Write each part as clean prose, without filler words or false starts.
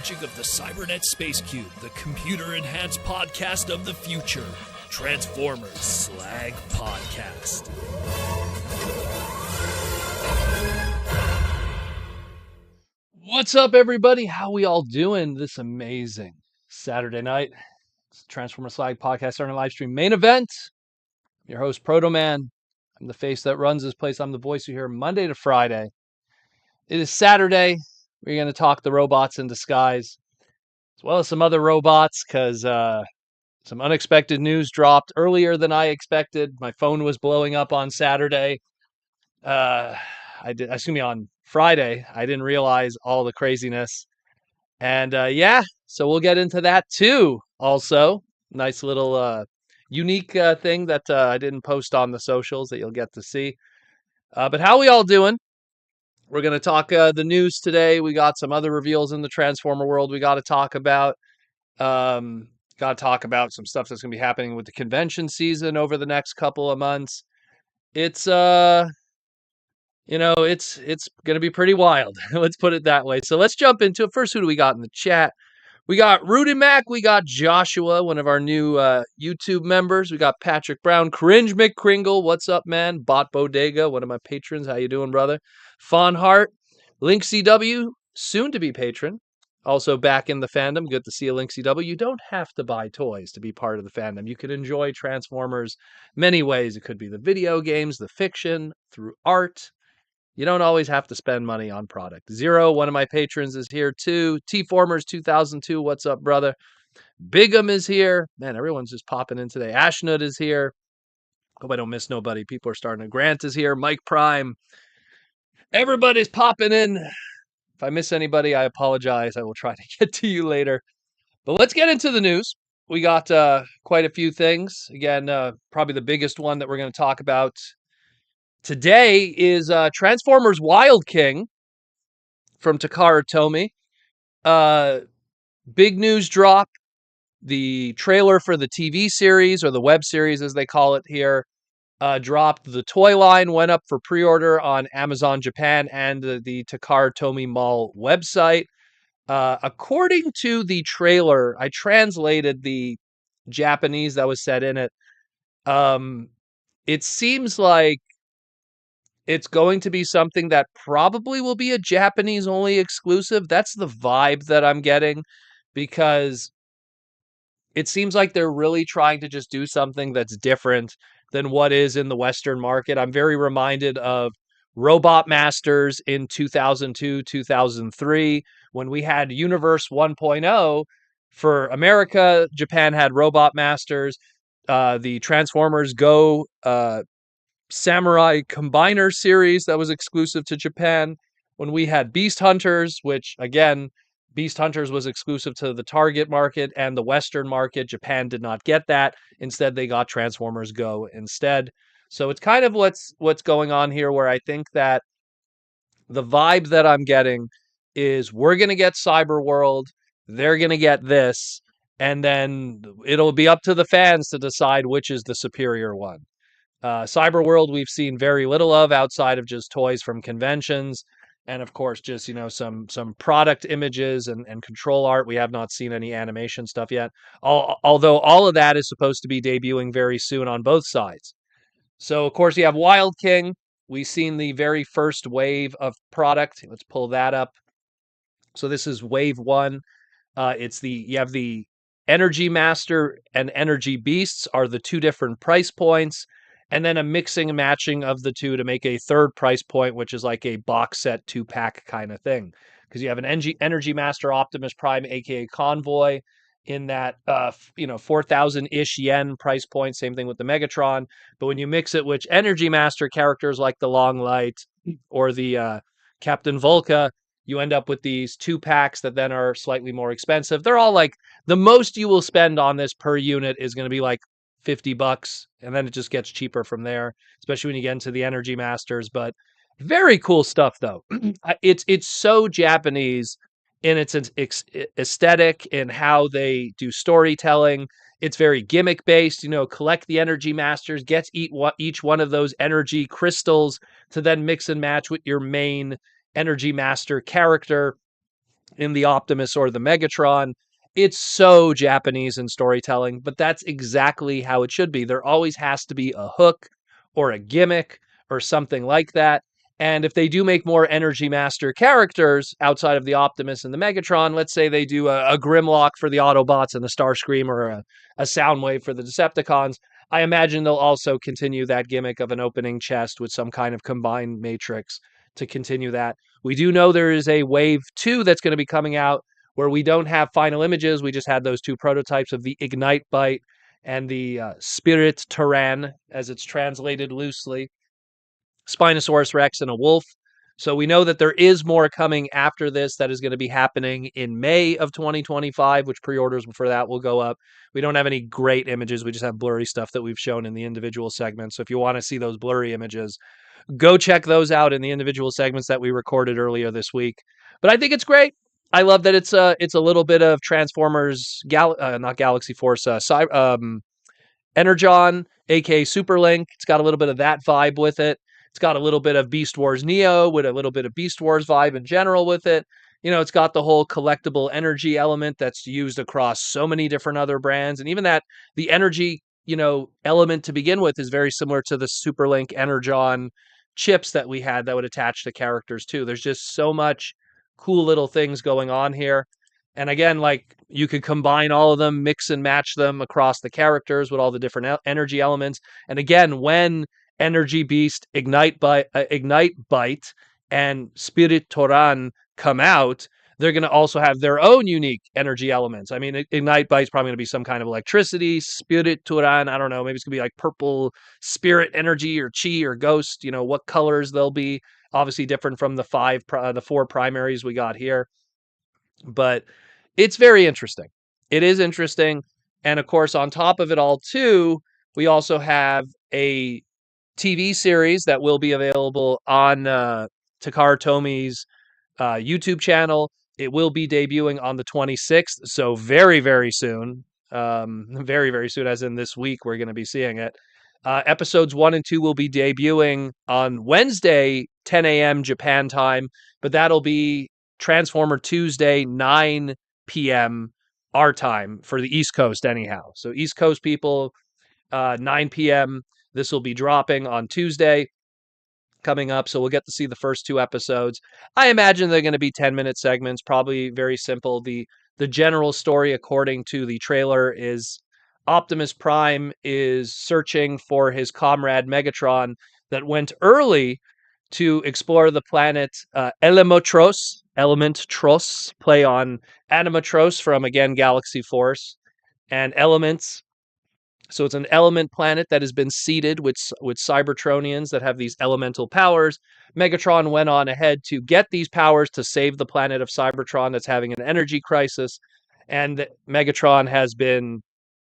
magic of the Cybernet Space Cube, the computer-enhanced podcast of the future. Transformers Slag Podcast. What's up, everybody? How we all doing this amazing Saturday night? It's the Transformers Slag Podcast starting a live stream main event. I'm your host, Protoman. I'm the face that runs this place. I'm the voice you hear Monday to Friday. It is Saturday. We're going to talk the robots in disguise, as well as some other robots, because some unexpected news dropped earlier than I expected. My phone was blowing up on Saturday. On Friday. I didn't realize all the craziness. And so we'll get into that too. Also, nice little unique thing that I didn't post on the socials that you'll get to see. But how we all doing? We're going to talk the news today. We got some other reveals in the Transformer world we got to talk about. Some stuff that's going to be happening with the convention season over the next couple of months. It's it's going to be pretty wild. Let's put it that way. So let's jump into it. First, who do we got in the chat? We got Rudy Mac. We got Joshua, one of our new YouTube members. We got Patrick Brown, Cringe McCringle. What's up, man? Bot Bodega, one of my patrons. How you doing, brother? Fawn Hart, Link CW, soon to be patron. Also back in the fandom. Good to see you, Link CW. You don't have to buy toys to be part of the fandom. You can enjoy Transformers many ways. It could be the video games, the fiction, through art. You don't always have to spend money on product. Zero, one of my patrons, is here too. T-Formers 2002, what's up, brother? Bigum is here. Man, everyone's just popping in today. Ashnud is here. Hope I don't miss nobody. People are starting to. Grant is here. Mike Prime. Everybody's popping in. If I miss anybody, I apologize. I will try to get to you later. But let's get into the news. We got quite a few things. Again, probably the biggest one that we're going to talk about today is Transformers Wild King from Takara Tomy. Big news drop. The trailer for the TV series, or the web series as they call it here, dropped. The toy line went up for pre-order on Amazon Japan and the Takara Tomy Mall website. According to the trailer, I translated the Japanese that was said in it. It seems like it's going to be something that probably will be a Japanese-only exclusive. That's the vibe that I'm getting, because it seems like they're really trying to just do something that's different than what is in the Western market. I'm very reminded of Robot Masters in 2002, 2003, when we had Universe 1.0 for America. Japan had Robot Masters. The Transformers Go Samurai Combiner series that was exclusive to Japan. When we had Beast Hunters, which again, Beast Hunters was exclusive to the Target market and the Western market. Japan did not get that. Instead, they got Transformers Go instead. So it's kind of what's going on here, where I think that the vibe that I'm getting is we're going to get Cyber World, they're going to get this, and then it'll be up to the fans to decide which is the superior one. Cyber World we've seen very little of outside of just toys from conventions, and of course just some product images and control art. We have not seen any animation stuff yet, although all of that is supposed to be debuting very soon on both sides. So of course you have Wild King. We've seen the very first wave of product. Let's pull that up. So this is wave 1. You have the Energy Master and Energy Beasts are the two different price points, and then a mixing and matching of the two to make a third price point, which is like a box set 2-pack kind of thing. Because you have an Energy Master Optimus Prime, aka Convoy, in that 4,000-ish yen price point. Same thing with the Megatron. But when you mix it with Energy Master characters like the Long Light or the Captain Volca, you end up with these 2-packs that then are slightly more expensive. They're all like, the most you will spend on this per unit is going to be like $50, and then it just gets cheaper from there, especially when you get into the Energy Masters. But very cool stuff, though. It's so Japanese in its aesthetic and how they do storytelling. It's very gimmick based. Collect the Energy Masters, get each one of those energy crystals to then mix and match with your main Energy Master character. in the Optimus or the Megatron. It's so Japanese in storytelling, but that's exactly how it should be. There always has to be a hook or a gimmick or something like that. And if they do make more Energy Master characters outside of the Optimus and the Megatron, let's say they do a Grimlock for the Autobots and the Starscream, or a Soundwave for the Decepticons, I imagine they'll also continue that gimmick of an opening chest with some kind of combined matrix to continue that. We do know there is a Wave 2 that's going to be coming out where we don't have final images. We just had those two prototypes of the Ignite Bite and the Spirit Tyran, as it's translated loosely, Spinosaurus Rex, and a wolf. So we know that there is more coming after this that is going to be happening in May of 2025, which pre-orders for that will go up. We don't have any great images. We just have blurry stuff that we've shown in the individual segments. So if you want to see those blurry images, go check those out in the individual segments that we recorded earlier this week. But I think it's great. I love that it's a little bit of Transformers, not Galaxy Force, Energon, aka Superlink. It's got a little bit of that vibe with it. It's got a little bit of Beast Wars Neo with a little bit of Beast Wars vibe in general with it. You know, it's got the whole collectible energy element that's used across so many different other brands. And even that, the energy, element to begin with is very similar to the Superlink Energon chips that we had that would attach to characters too. There's just so much cool little things going on here. And again, like, you could combine all of them, mix and match them across the characters with all the different energy elements. And again, when Energy Beast, Ignite Bite, and Spirit Toran come out, they're going to also have their own unique energy elements. I mean, Ignite Bite's probably going to be some kind of electricity. Spirit Toran, I don't know, maybe it's going to be like purple spirit energy or chi or ghost. What colors they'll be. Obviously different from the four primaries we got here. But it's very interesting. It is interesting. And of course, on top of it all, too, we also have a TV series that will be available on Takara Tomi's YouTube channel. It will be debuting on the 26th, so very, very soon. Very, very soon, as in this week, we're going to be seeing it. Episodes 1 and 2 will be debuting on Wednesday, 10 a.m. Japan time, but that'll be Transformer Tuesday, 9 p.m. our time for the East Coast, anyhow. So, East Coast people, 9 p.m. This will be dropping on Tuesday coming up. So, we'll get to see the first two episodes. I imagine they're going to be 10-minute segments, probably very simple. The general story, according to the trailer, is Optimus Prime is searching for his comrade Megatron that went early to explore the planet Elementros, play on Animatros from, again, Galaxy Force, and Elements. So it's an element planet that has been seeded with Cybertronians that have these elemental powers. Megatron went on ahead to get these powers to save the planet of Cybertron that's having an energy crisis. And Megatron has been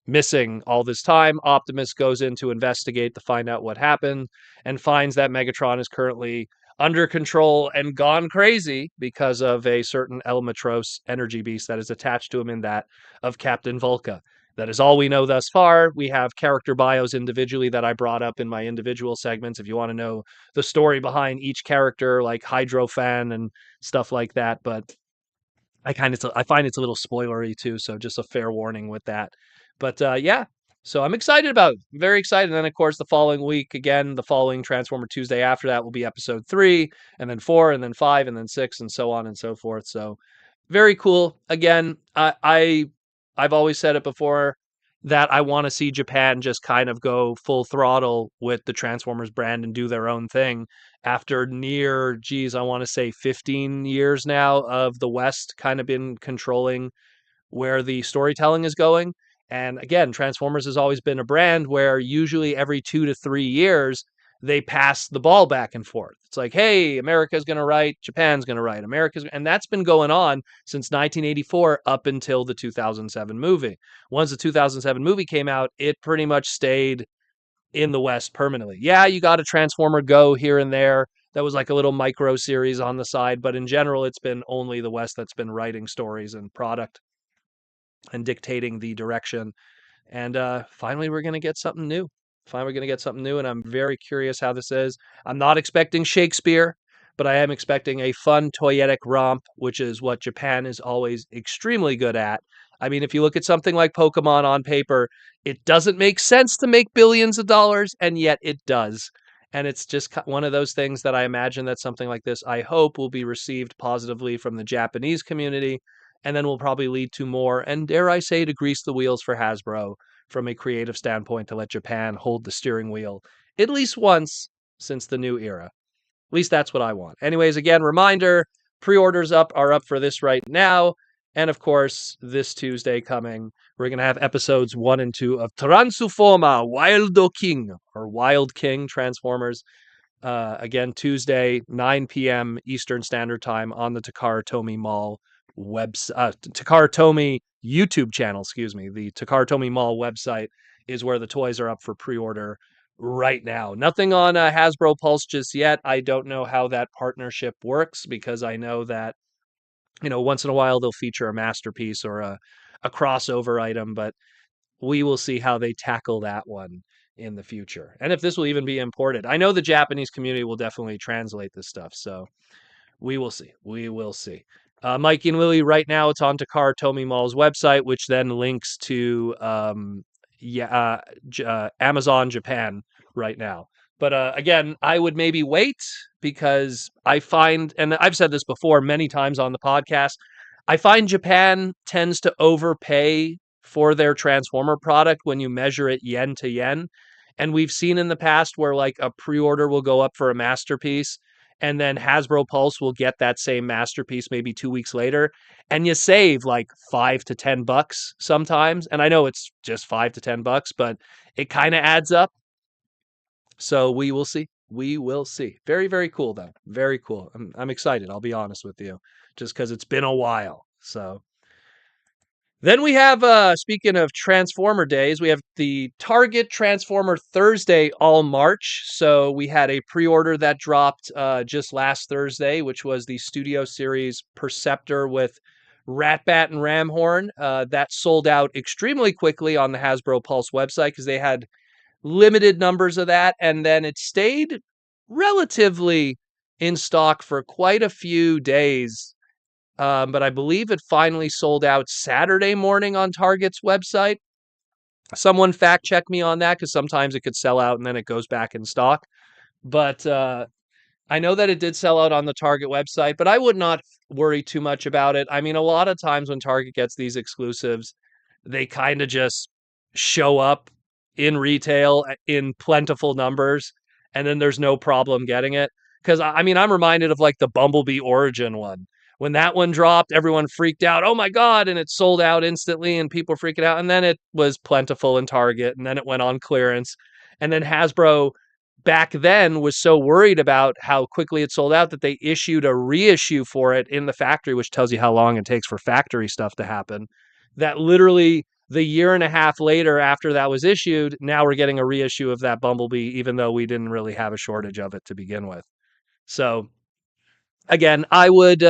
missing all this time. Optimus goes in to investigate to find out what happened and finds that Megatron is currently under control and gone crazy because of a certain Elementros energy beast that is attached to him, in that of Captain Volca. That is all we know thus far. We have character bios individually that I brought up in my individual segments. If you want to know the story behind each character, like Hydrofan and stuff like that, but I find it's a little spoilery too, so just a fair warning with that. But yeah, so I'm excited about it. Very excited. And then of course the following week, again, the following Transformer Tuesday after that will be episode 3, and then 4, and then 5, and then 6, and so on and so forth. So very cool. Again, I've always said it before that I want to see Japan just kind of go full throttle with the Transformers brand and do their own thing after I want to say 15 years now of the West kind of been controlling where the storytelling is going. And again, Transformers has always been a brand where usually every 2 to 3 years, they pass the ball back and forth. It's like, hey, America's going to write, Japan's going to write, and that's been going on since 1984 up until the 2007 movie. Once the 2007 movie came out, it pretty much stayed in the West permanently. Yeah, you got a Transformer Go here and there. That was like a little micro series on the side, but in general, it's been only the West that's been writing stories and product and dictating the direction. And finally, we're going to get something new. Finally, we're going to get something new, and I'm very curious how this is. I'm not expecting Shakespeare. but I am expecting a fun toyetic romp, which is what Japan is always extremely good at. I mean, if you look at something like Pokemon on paper, it doesn't make sense to make billions of dollars, and yet it does. And it's just one of those things that I imagine that something like this, I hope, will be received positively from the Japanese community, and then will probably lead to more, and dare I say, to grease the wheels for Hasbro from a creative standpoint to let Japan hold the steering wheel at least once since the new era. At least that's what I want. Anyways, again, reminder, pre-orders are up for this right now. And of course, this Tuesday coming, we're going to have episodes 1 and 2 of Transforma Wildo King, or Wild King Transformers. Again, Tuesday, 9 p.m. Eastern Standard Time on the Takara Tomy Mall Takara Tomy YouTube channel, excuse me. The Takara Tomy Mall website is where the toys are up for pre-order right now. Nothing on Hasbro Pulse just yet. I don't know how that partnership works because I know that, once in a while they'll feature a masterpiece or a crossover item, but we will see how they tackle that one in the future. And if this will even be imported. I know the Japanese community will definitely translate this stuff, so we will see. We will see. Mikey and Lily, right now it's on Takara Tomy Mall's website, which then links to Amazon Japan right now. But again, I would maybe wait because I find, and I've said this before many times on the podcast, I find Japan tends to overpay for their Transformer product when you measure it yen to yen. And we've seen in the past where like a pre-order will go up for a masterpiece and then Hasbro Pulse will get that same masterpiece maybe 2 weeks later, and you save like $5 to $10 sometimes. And I know it's just $5 to $10, but it kind of adds up. So we will see. We will see. Very, very cool though. Very cool. I'm excited. I'll be honest with you, just because it's been a while. So then we have, speaking of Transformer days, we have the Target Transformer Thursday all March. So we had a pre-order that dropped just last Thursday, which was the Studio Series Perceptor with Ratbat and Ramhorn. That sold out extremely quickly on the Hasbro Pulse website because they had limited numbers of that. And then it stayed relatively in stock for quite a few days, but I believe it finally sold out Saturday morning on Target's website. Someone fact check me on that because sometimes it could sell out and then it goes back in stock. But I know that it did sell out on the Target website, but I would not worry too much about it. I mean, a lot of times when Target gets these exclusives, they kind of just show up in retail in plentiful numbers, and then there's no problem getting it. Because I mean, I'm reminded of like the Bumblebee Origin one. When that one dropped, everyone freaked out. Oh my God. And it sold out instantly and people were freaking out. And then it was plentiful in Target and then it went on clearance. And then Hasbro back then was so worried about how quickly it sold out that they issued a reissue for it in the factory, which tells you how long it takes for factory stuff to happen. That literally the year and a half later after that was issued, now we're getting a reissue of that Bumblebee, even though we didn't really have a shortage of it to begin with. So again, I would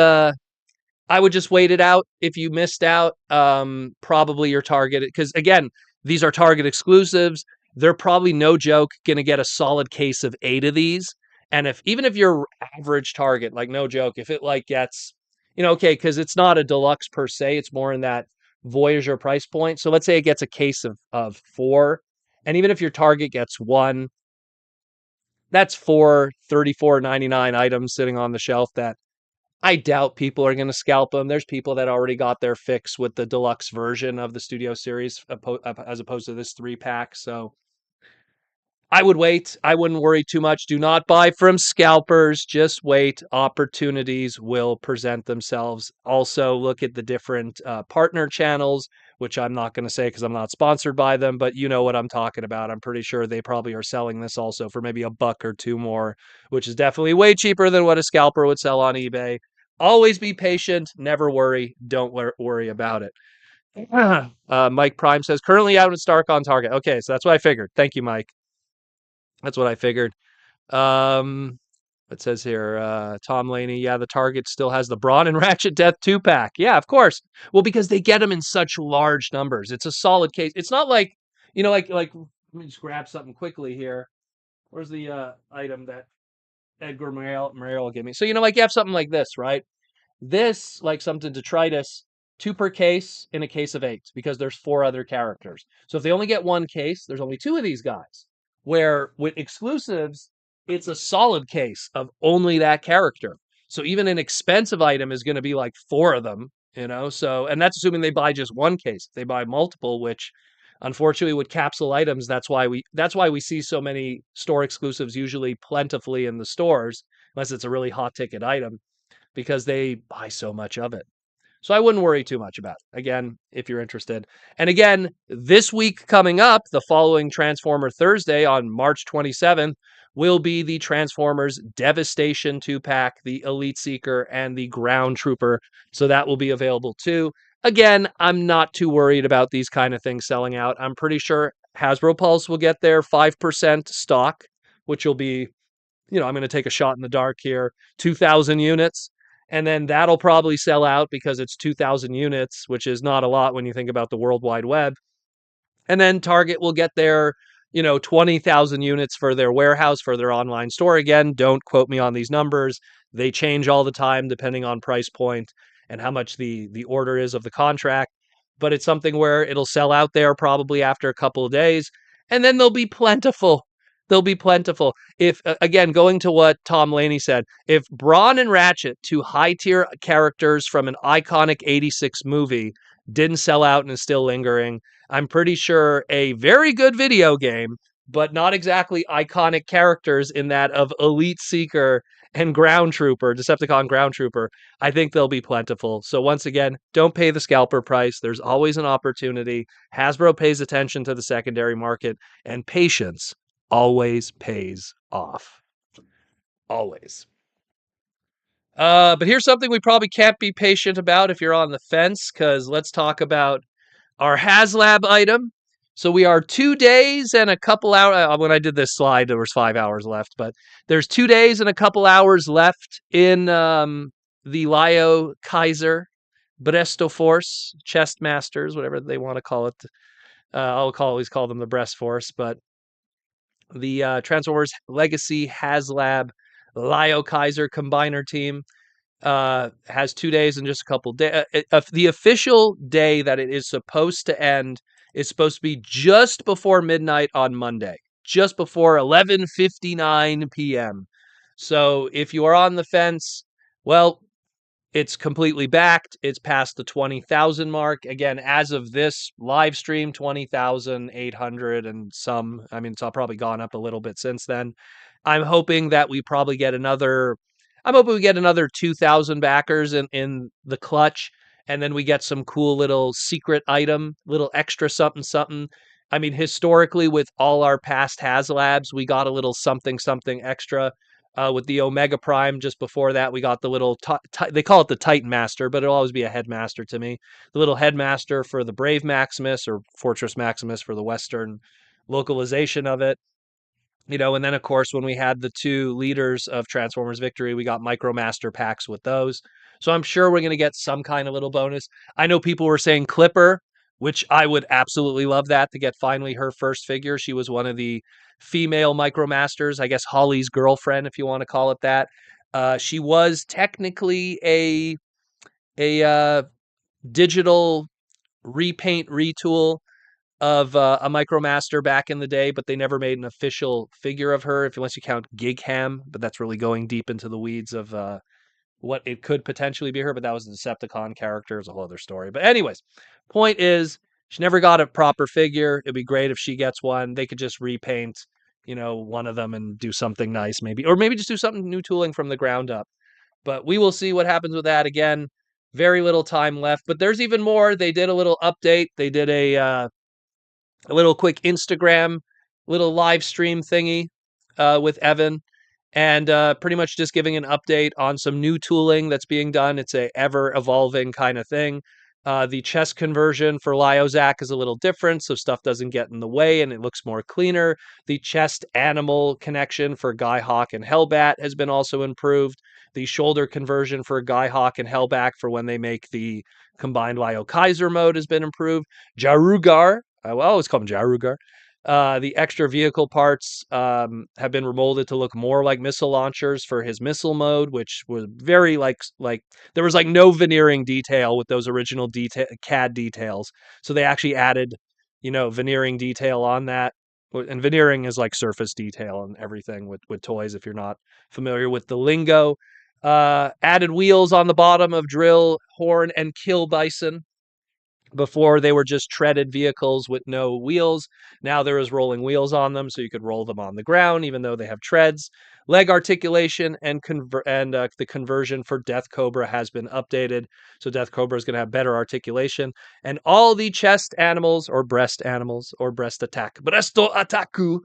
just wait it out. If you missed out, probably your Target, because again, these are Target exclusives. They're probably, no joke, going to get a solid case of 8 of these. And even if your average Target, like no joke, if it like gets, okay, because it's not a deluxe per se, it's more in that Voyager price point. So let's say it gets a case of 4. And even if your Target gets 1, that's 4 $34.99 items sitting on the shelf that I doubt people are going to scalp them. There's people that already got their fix with the deluxe version of the Studio Series as opposed to this 3-pack. So I would wait. I wouldn't worry too much. Do not buy from scalpers. Just wait. Opportunities will present themselves. Also, look at the different partner channels, which I'm not going to say because I'm not sponsored by them, but you know what I'm talking about. I'm pretty sure they probably are selling this also for maybe $1 or 2 more, which is definitely way cheaper than what a scalper would sell on eBay. Always be patient. Never worry. Don't worry about it. Mike Prime says, currently out in stock on Target. Okay, so that's what I figured. Thank you, Mike. That's what I figured. It says here, Tom Laney, yeah, the Target still has the Brawn and Ratchet Death 2-pack. Yeah, of course. Well, because they get them in such large numbers. It's a solid case. It's not like, like let me just grab something quickly here. Where's the item that Edgar Mariel will give me. So, like you have something like this, right? This, like something detritus, two per case in a case of eight because there's four other characters. So if they only get one case, there's only two of these guys. Where with exclusives, it's a solid case of only that character. So even an expensive item is going to be like four of them. So, and that's assuming they buy just one case. If they buy multiple, which unfortunately with capsule items, that's why we see so many store exclusives usually plentifully in the stores, unless it's a really hot ticket item because they buy so much of it. So I wouldn't worry too much about it. Again, if you're interested. And again, this week coming up, the following Transformer Thursday on March 27th, will be the Transformers Devastation 2-pack, the Elite Seeker, and the Ground Trooper. So that will be available too. Again, I'm not too worried about these kind of things selling out. I'm pretty sure Hasbro Pulse will get their 5% stock, which will be, I'm going to take a shot in the dark here, 2,000 units. And then that'll probably sell out because it's 2,000 units, which is not a lot when you think about the World Wide Web. And then Target will get their, 20,000 units for their warehouse, for their online store. Again, don't quote me on these numbers. They change all the time depending on price point and how much the order is of the contract. But it's something where it'll sell out there probably after a couple of days. And then they'll be plentiful. They'll be plentiful. If, again, going to what Tom Laney said, if Brawn and Ratchet, two high tier characters from an iconic 86 movie, didn't sell out and is still lingering, I'm pretty sure a very good video game, but not exactly iconic characters in that of Elite Seeker and Ground Trooper, Decepticon Ground Trooper, I think they'll be plentiful. So once again, don't pay the scalper price. There's always an opportunity. Hasbro pays attention to the secondary market, and patience always pays off. Always. But here's something we probably can't be patient about if you're on the fence, because let's talk about our HasLab item. So we are 2 days and a couple hours. When I did this slide, there was 5 hours left, but there's 2 days and a couple hours left in the LioKaiser Bresto Force Chest Masters, whatever they want to call it. Always call them the Breast Force, but the Transformers Legacy HasLab LioKaiser Combiner team has 2 days and just a couple days. The official day that it is supposed to end is supposed to be just before midnight on Monday, just before 11:59 p.m. So if you are on the fence, well, it's completely backed. It's past the 20,000 mark. Again, as of this live stream, 20,800 and some. I mean, it's all probably gone up a little bit since then. I'm hoping that we probably get another. I'm hoping we get another 2,000 backers in the clutch, and then we get some cool little secret item, little extra something something. I mean, historically, with all our past HasLabs, we got a little something something extra. With the Omega Prime, just before that, we got the little, they call it the Titan Master, but it'll always be a Headmaster to me. The little Headmaster for the Brave Maximus, or Fortress Maximus for the Western localization of it. And then, of course, when we had the two leaders of Transformers Victory, we got Micromaster packs with those. So I'm sure we're going to get some kind of little bonus. I know people were saying Clipper, which I would absolutely love that, to get finally her first figure. She was one of the female Micromasters, I guess Holly's girlfriend, if you want to call it that. She was technically a digital repaint retool of a Micromaster back in the day, but they never made an official figure of her, unless you count Gigham, but that's really going deep into the weeds of what it could potentially be her, but that was the Decepticon character. It's a whole other story. But anyways, point is, she never got a proper figure. It'd be great if she gets one. They could just repaint, one of them and do something nice, maybe, or maybe just do something new tooling from the ground up. But we will see what happens with that. Again, very little time left, but there's even more. They did a little update. They did a little quick Instagram, little live stream thingy with Evan, and pretty much just giving an update on some new tooling that's being done. It's a ever evolving kind of thing. The chest conversion for Lyozak is a little different, so stuff doesn't get in the way and it looks more cleaner. The chest animal connection for Guy-Hawk and Hellbat has been also improved. The shoulder conversion for Guy-Hawk and Hellbat for when they make the combined LioKaiser mode has been improved. Jarugar, I will always call him Jarugar. The extra vehicle parts have been remolded to look more like missile launchers for his missile mode, which was very like there was like no veneering detail with those original CAD details. So they actually added, veneering detail on that. And veneering is like surface detail and everything with toys. If you're not familiar with the lingo, added wheels on the bottom of Drill, Horn, and Kill Bison. Before they were just treaded vehicles with no wheels. Now there is rolling wheels on them, so you could roll them on the ground, even though they have treads. Leg articulation and the conversion for Death Cobra has been updated, so Death Cobra is going to have better articulation. And all the chest animals or breast attack, bresto ataku,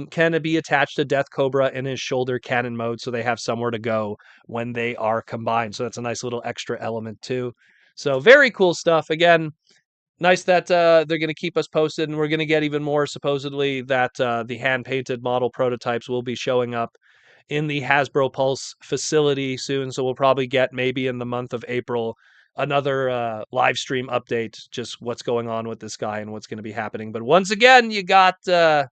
can be attached to Death Cobra in his shoulder cannon mode, so they have somewhere to go when they are combined. So that's a nice little extra element too. So very cool stuff. Again, nice that they're going to keep us posted, and we're going to get even more. Supposedly that the hand painted model prototypes will be showing up in the Hasbro Pulse facility soon. So we'll probably get maybe in the month of April another live stream update, just what's going on with this guy and what's going to be happening. But once again, you got 2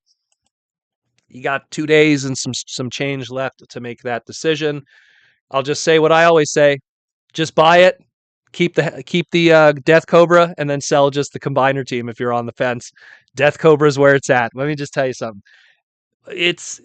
days and some change left to make that decision. I'll just say what I always say: just buy it. Keep the Death Cobra and then sell just the combiner team if you're on the fence. Death Cobra is where it's at. Let me just tell you something. It's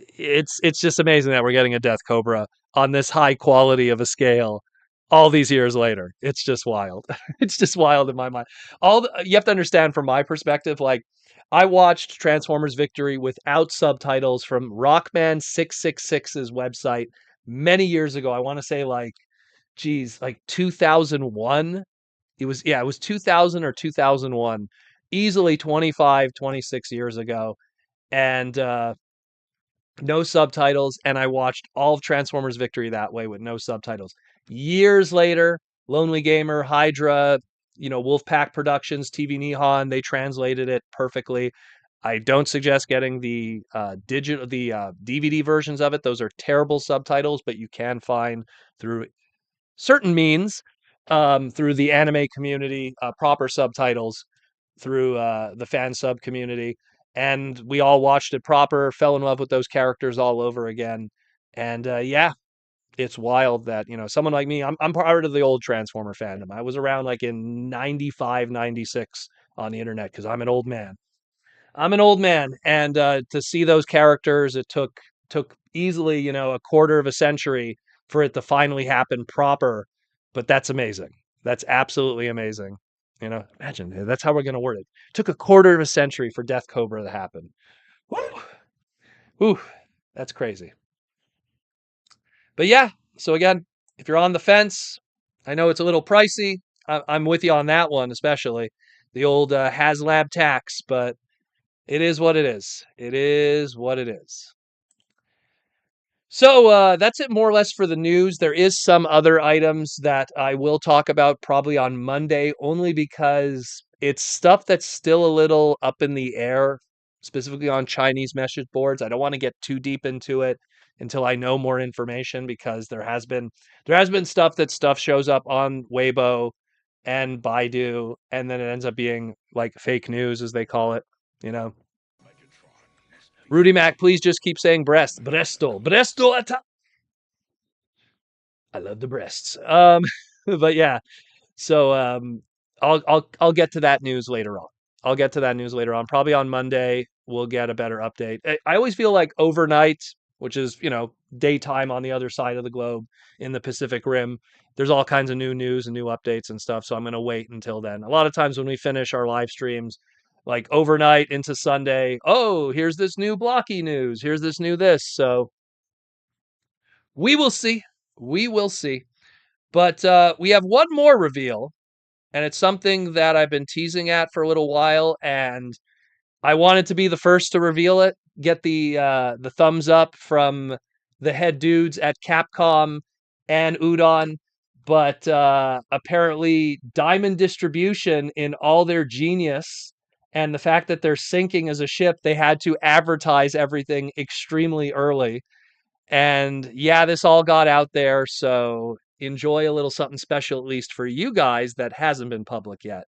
just amazing that we're getting a Death Cobra on this high quality of a scale all these years later. It's just wild. It's just wild in my mind. You have to understand from my perspective, like I watched Transformers Victory without subtitles from Rockman 666's website many years ago. I want to say like 2001. It was 2000 or 2001, easily 25, 26 years ago. And no subtitles. And I watched all of Transformers Victory that way with no subtitles. Years later, Lonely Gamer, Hydra, Wolfpack Productions, TV Nihon, they translated it perfectly. I don't suggest getting the DVD versions of it. Those are terrible subtitles, but you can find through certain means, through the anime community, proper subtitles through the fan sub community. And we all watched it proper, fell in love with those characters all over again. And yeah, it's wild that, someone like me, I'm part of the old Transformer fandom. I was around like in 95, 96 on the internet because I'm an old man. I'm an old man, and to see those characters, it took easily, a quarter of a century for it to finally happen proper. But that's amazing. That's absolutely amazing. Imagine that's how we're gonna word it. Took a quarter of a century for Death Cobra to happen. Woo! Woo! That's crazy. But yeah, so again, if you're on the fence, I know it's a little pricey. I'm with you on that one, especially the old HasLab tax, but it is what it is. It is what it is. So that's it more or less for the news. There is some other items that I will talk about probably on Monday, only because it's stuff that's still a little up in the air, specifically on Chinese message boards. I don't want to get too deep into it until I know more information, because there has been stuff shows up on Weibo and Baidu, and then it ends up being like fake news, as they call it. You know, Rudy Mac, please just keep saying breast. Bresto attack. I love the breasts. But yeah, so I'll get to that news later on. I'll get to that news later on. Probably on Monday we'll get a better update. I always feel like overnight, which is, daytime on the other side of the globe in the Pacific Rim, there's all kinds of new news and new updates and stuff. So I'm gonna wait until then. A lot of times when we finish our live streams, like overnight into Sunday, oh, here's this new blocky news. Here's this new this. So we will see. We will see. But we have one more reveal, and it's something that I've been teasing at for a little while, and I wanted to be the first to reveal it. Get the thumbs up from the head dudes at Capcom and Udon, but apparently Diamond Distribution, in all their genius and the fact that they're sinking as a ship, they had to advertise everything extremely early. And yeah, this all got out there, so enjoy a little something special, at least for you guys, that hasn't been public yet.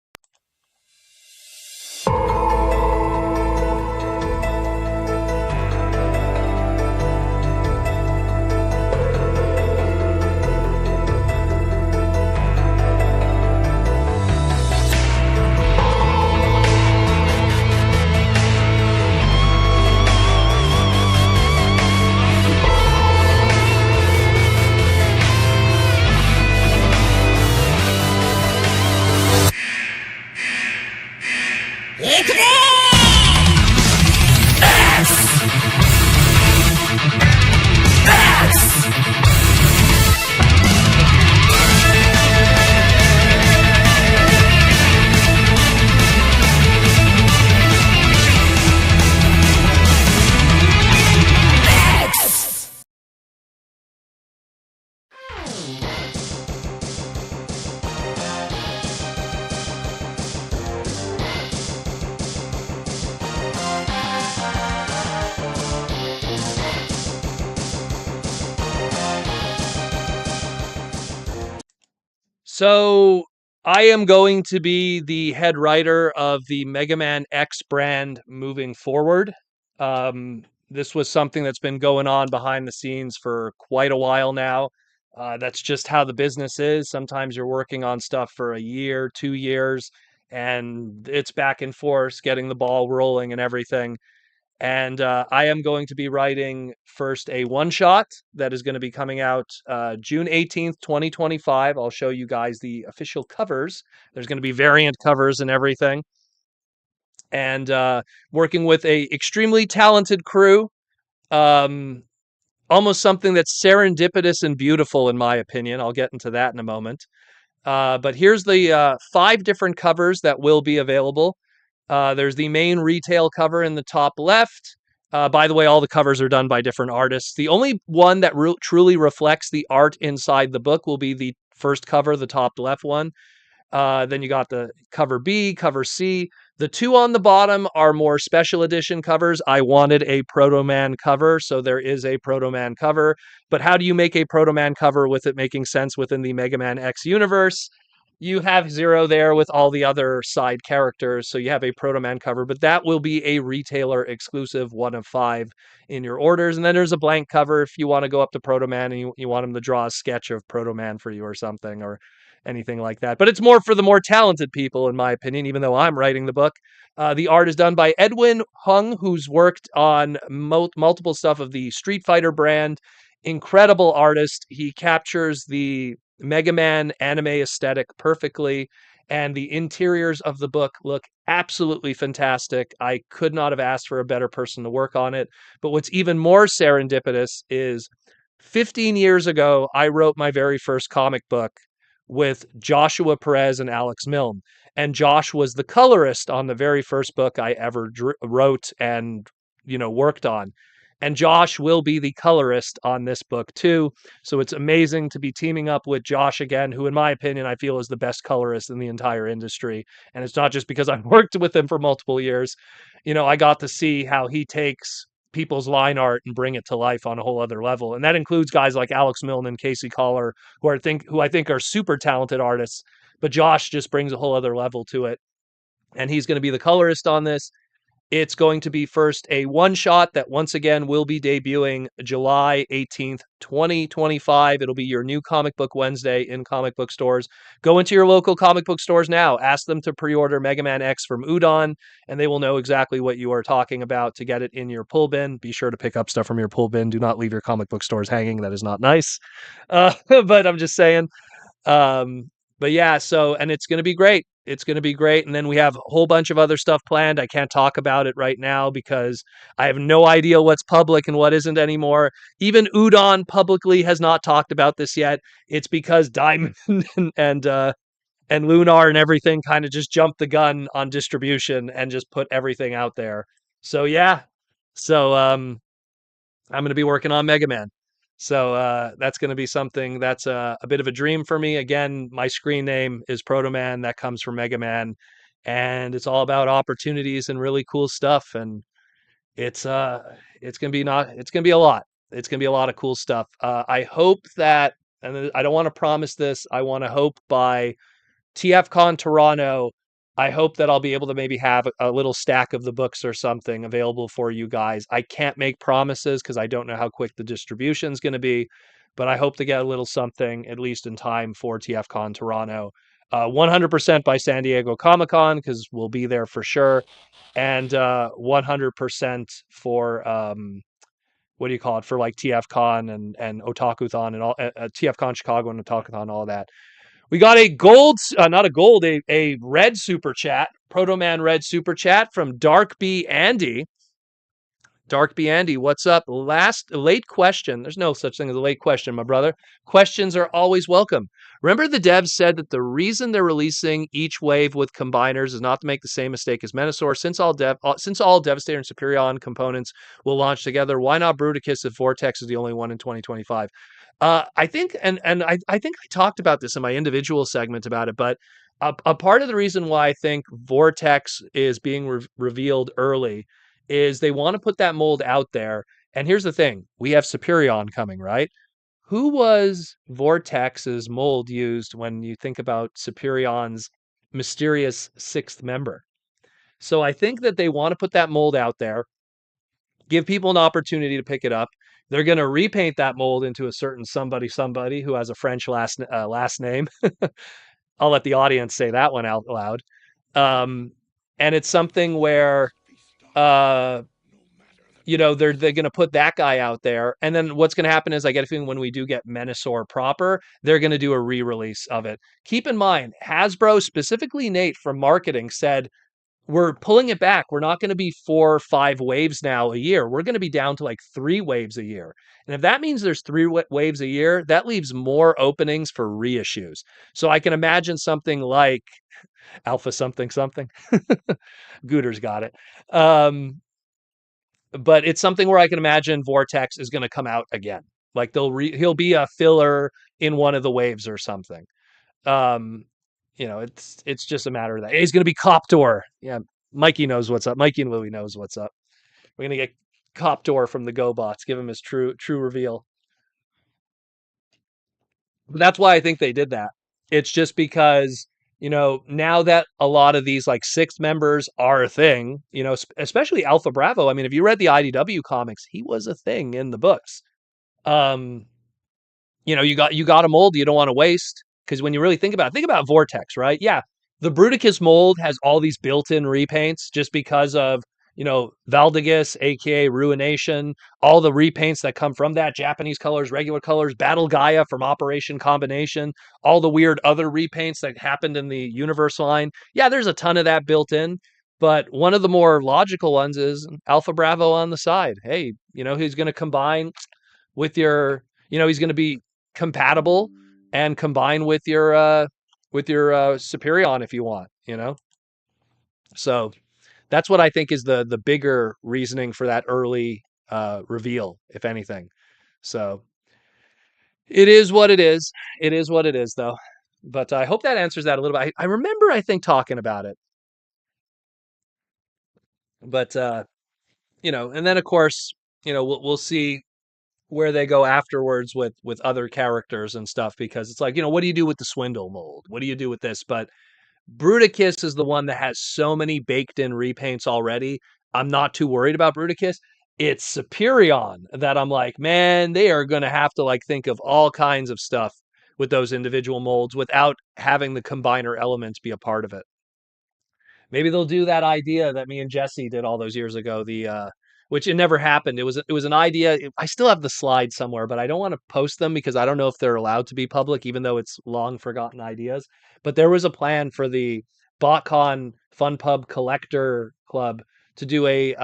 So I am going to be the head writer of the Mega Man X brand moving forward. Um, this was something that's been going on behind the scenes for quite a while now. That's just how the business is. Sometimes you're working on stuff for a year, 2 years, and it's back and forth, getting the ball rolling and everything. And I am going to be writing first a one shot that is going to be coming out June 18th, 2025. I'll show you guys the official covers. There's going to be variant covers and everything. And working with a extremely talented crew. Um, Almost something that's serendipitous and beautiful, in my opinion. I'll get into that in a moment. But here's the 5 different covers that will be available. There's the main retail cover in the top left. By the way, all the covers are done by different artists. The only one that truly reflects the art inside the book will be the first cover, the top left one. Then you got the cover B, cover C. The 2 on the bottom are more special edition covers. I wanted a Protoman cover, so there is a Protoman cover. But how do you make a Protoman cover with it making sense within the Mega Man X universe? You have Zero there with all the other side characters, so you have a Protoman cover, but that will be a retailer exclusive, one of 5 in your orders. And then there's a blank cover if you want to go up to Protoman and you want him to draw a sketch of Protoman for you or something, or anything like that. But it's more for the more talented people, in my opinion, even though I'm writing the book. The art is done by Edwin Hung, who's worked on multiple stuff of the Street Fighter brand. Incredible artist. He captures the Mega Man anime aesthetic perfectly, and the interiors of the book look absolutely fantastic. I could not have asked for a better person to work on it. But what's even more serendipitous is 15 years ago, I wrote my very first comic book with Joshua Perez and Alex Milne. And Josh was the colorist on the very first book I ever wrote and, worked on. And Josh will be the colorist on this book too. So it's amazing to be teaming up with Josh again, who, in my opinion, I feel is the best colorist in the entire industry. And it's not just because I've worked with him for multiple years. I got to see how he takes people's line art and bring it to life on a whole other level. And that includes guys like Alex Milne and Casey Collar, who I think are super talented artists. But Josh just brings a whole other level to it. And he's going to be the colorist on this. It's going to be first a one shot that once again will be debuting July 18th, 2025. It'll be your new Comic Book Wednesday in comic book stores. Go into your local comic book stores now. Ask them to pre order Mega Man X from Udon, and they will know exactly what you are talking about to get it in your pull bin. Be sure to pick up stuff from your pull bin. Do not leave your comic book stores hanging. That is not nice. But I'm just saying. But yeah, and it's going to be great. It's going to be great. And then we have a whole bunch of other stuff planned. I can't talk about it right now because I have no idea what's public and what isn't anymore. Even Udon publicly has not talked about this yet. It's because Diamond and Lunar and everything kind of just jumped the gun on distribution and just put everything out there. So yeah. So I'm going to be working on Mega Man. So that's going to be something that's a bit of a dream for me. Again, my screen name is Protoman. That comes from Mega Man, and it's all about opportunities and really cool stuff. And it's gonna be not it's gonna be a lot. It's gonna be a lot of cool stuff. I hope that, and I don't want to promise this. I want to hope by TFCon Toronto, I hope that I'll be able to maybe have a little stack of the books or something available for you guys. I can't make promises because I don't know how quick the distribution is going to be, but I hope to get a little something at least in time for TFCon Toronto. 100% by San Diego Comic Con because we'll be there for sure, and 100% for what do you call it, for like TFCon and Otakuthon and all, TFCon Chicago and Otakuthon, all of that. We got a gold, not a gold, a red super chat, Protoman red super chat from Dark B Andy. Dark B Andy, what's up? Late question. There's no such thing as a late question, my brother. Questions are always welcome. Remember, the devs said that the reason they're releasing each wave with combiners is not to make the same mistake as Menasor. Since all Devastator and Superion components will launch together, why not Bruticus if Vortex is the only one in 2025? I think, I think I talked about this in my individual segment about it, but a part of the reason why I think Vortex is being revealed early is they want to put that mold out there. And here's the thing: we have Superion coming, right? who was Vortex's mold used when you think about Superion's mysterious sixth member? So I think that they want to put that mold out there, give people an opportunity to pick it up. They're going to repaint that mold into a certain somebody who has a French last name. I'll let the audience say that one out loud. Um, and it's something where uh, they're going to put that guy out there, and then what's going to happen is I get a feeling when we do get Menasor proper, they're going to do a re-release of it. Keep in mind, Hasbro, specifically Nate from marketing, said we're pulling it back. We're not going to be 4 or 5 waves now a year. We're going to be down to like 3 waves a year. And if that means there's 3 waves a year, that leaves more openings for reissues. So I can imagine something like Alpha something something. Gooter's got it. But it's something where I can imagine Vortex is going to come out again. Like he'll be a filler in one of the waves or something. Um, it's just a matter of that. He's going to be Coptor. Yeah, Mikey knows what's up. Mikey and Louie knows what's up. We're going to get Coptor from the GoBots. Give him his true reveal. But that's why I think they did that. It's just because now that a lot of these like sixth members are a thing, especially Alpha Bravo. I mean, if you read the IDW comics, he was a thing in the books. Um, you got a mold you don't want to waste, because when you really think about Vortex, right? Yeah, the Bruticus mold has all these built-in repaints just because of Valdigus, aka Ruination, all the repaints that come from that, Japanese colors, regular colors, Battle Gaia from Operation Combination, all the weird other repaints that happened in the Universe line. Yeah, there's a ton of that built in. But one of the more logical ones is Alpha Bravo on the side. Hey, he's going to combine with your, he's going to be compatible and combine with your Superion if you want. So that's what I think is the bigger reasoning for that early reveal, if anything. So it is what it is. It is what it is, though. But I hope that answers that a little bit. I remember, I think, talking about it. But and then of course, we'll see where they go afterwards with other characters and stuff, because it's like, what do you do with the Swindle mold? What do you do with this? But Bruticus is the one that has so many baked in repaints already. I'm not too worried about Bruticus. It's Superion that I'm like, man, they are going to have to like think of all kinds of stuff with those individual molds without having the combiner elements be a part of it. Maybe they'll do that idea that me and Jesse did all those years ago. Which it never happened. It was an idea. I still have the slides somewhere, but I don't want to post them because I don't know if they're allowed to be public, even though it's long forgotten ideas. But there was a plan for the BotCon Fun Pub Collector Club to do it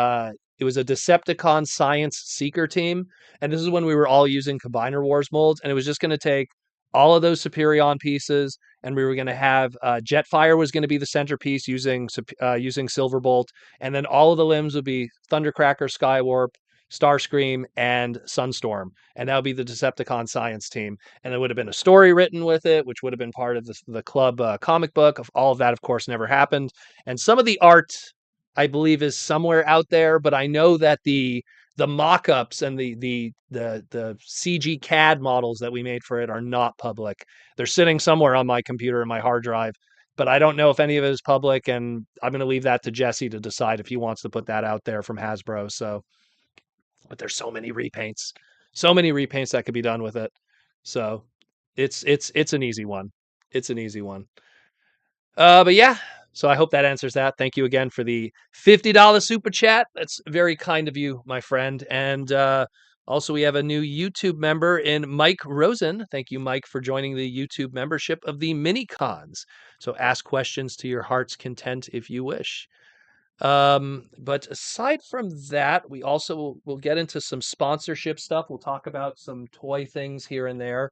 was a Decepticon Science Seeker team, and this is when we were all using Combiner Wars molds, and it was just going to take all of those Superion pieces, and we were going to have Jetfire was going to be the centerpiece using Silverbolt, and then all of the limbs would be Thundercracker, Skywarp, Starscream, and Sunstorm, and that would be the Decepticon science team. And there would have been a story written with it, which would have been part of the club comic book. Of all of that, of course, never happened. And some of the art, I believe, is somewhere out there, but I know that the mock-ups and the CG CAD models that we made for it are not public. They're sitting somewhere on my computer in my hard drive, but I don't know if any of it is public, and I'm going to leave that to Jesse to decide if he wants to put that out there from Hasbro. So, but there's so many repaints that could be done with it. So, it's an easy one. It's an easy one. But yeah, so I hope that answers that. Thank you again for the $50 super chat. That's very kind of you, my friend. And also, we have a new YouTube member in Mike Rosen. Thank you, Mike, for joining the YouTube membership of the mini cons. So ask questions to your heart's content if you wish. But aside from that, we also will get into some sponsorship stuff. We'll talk about some toy things here and there.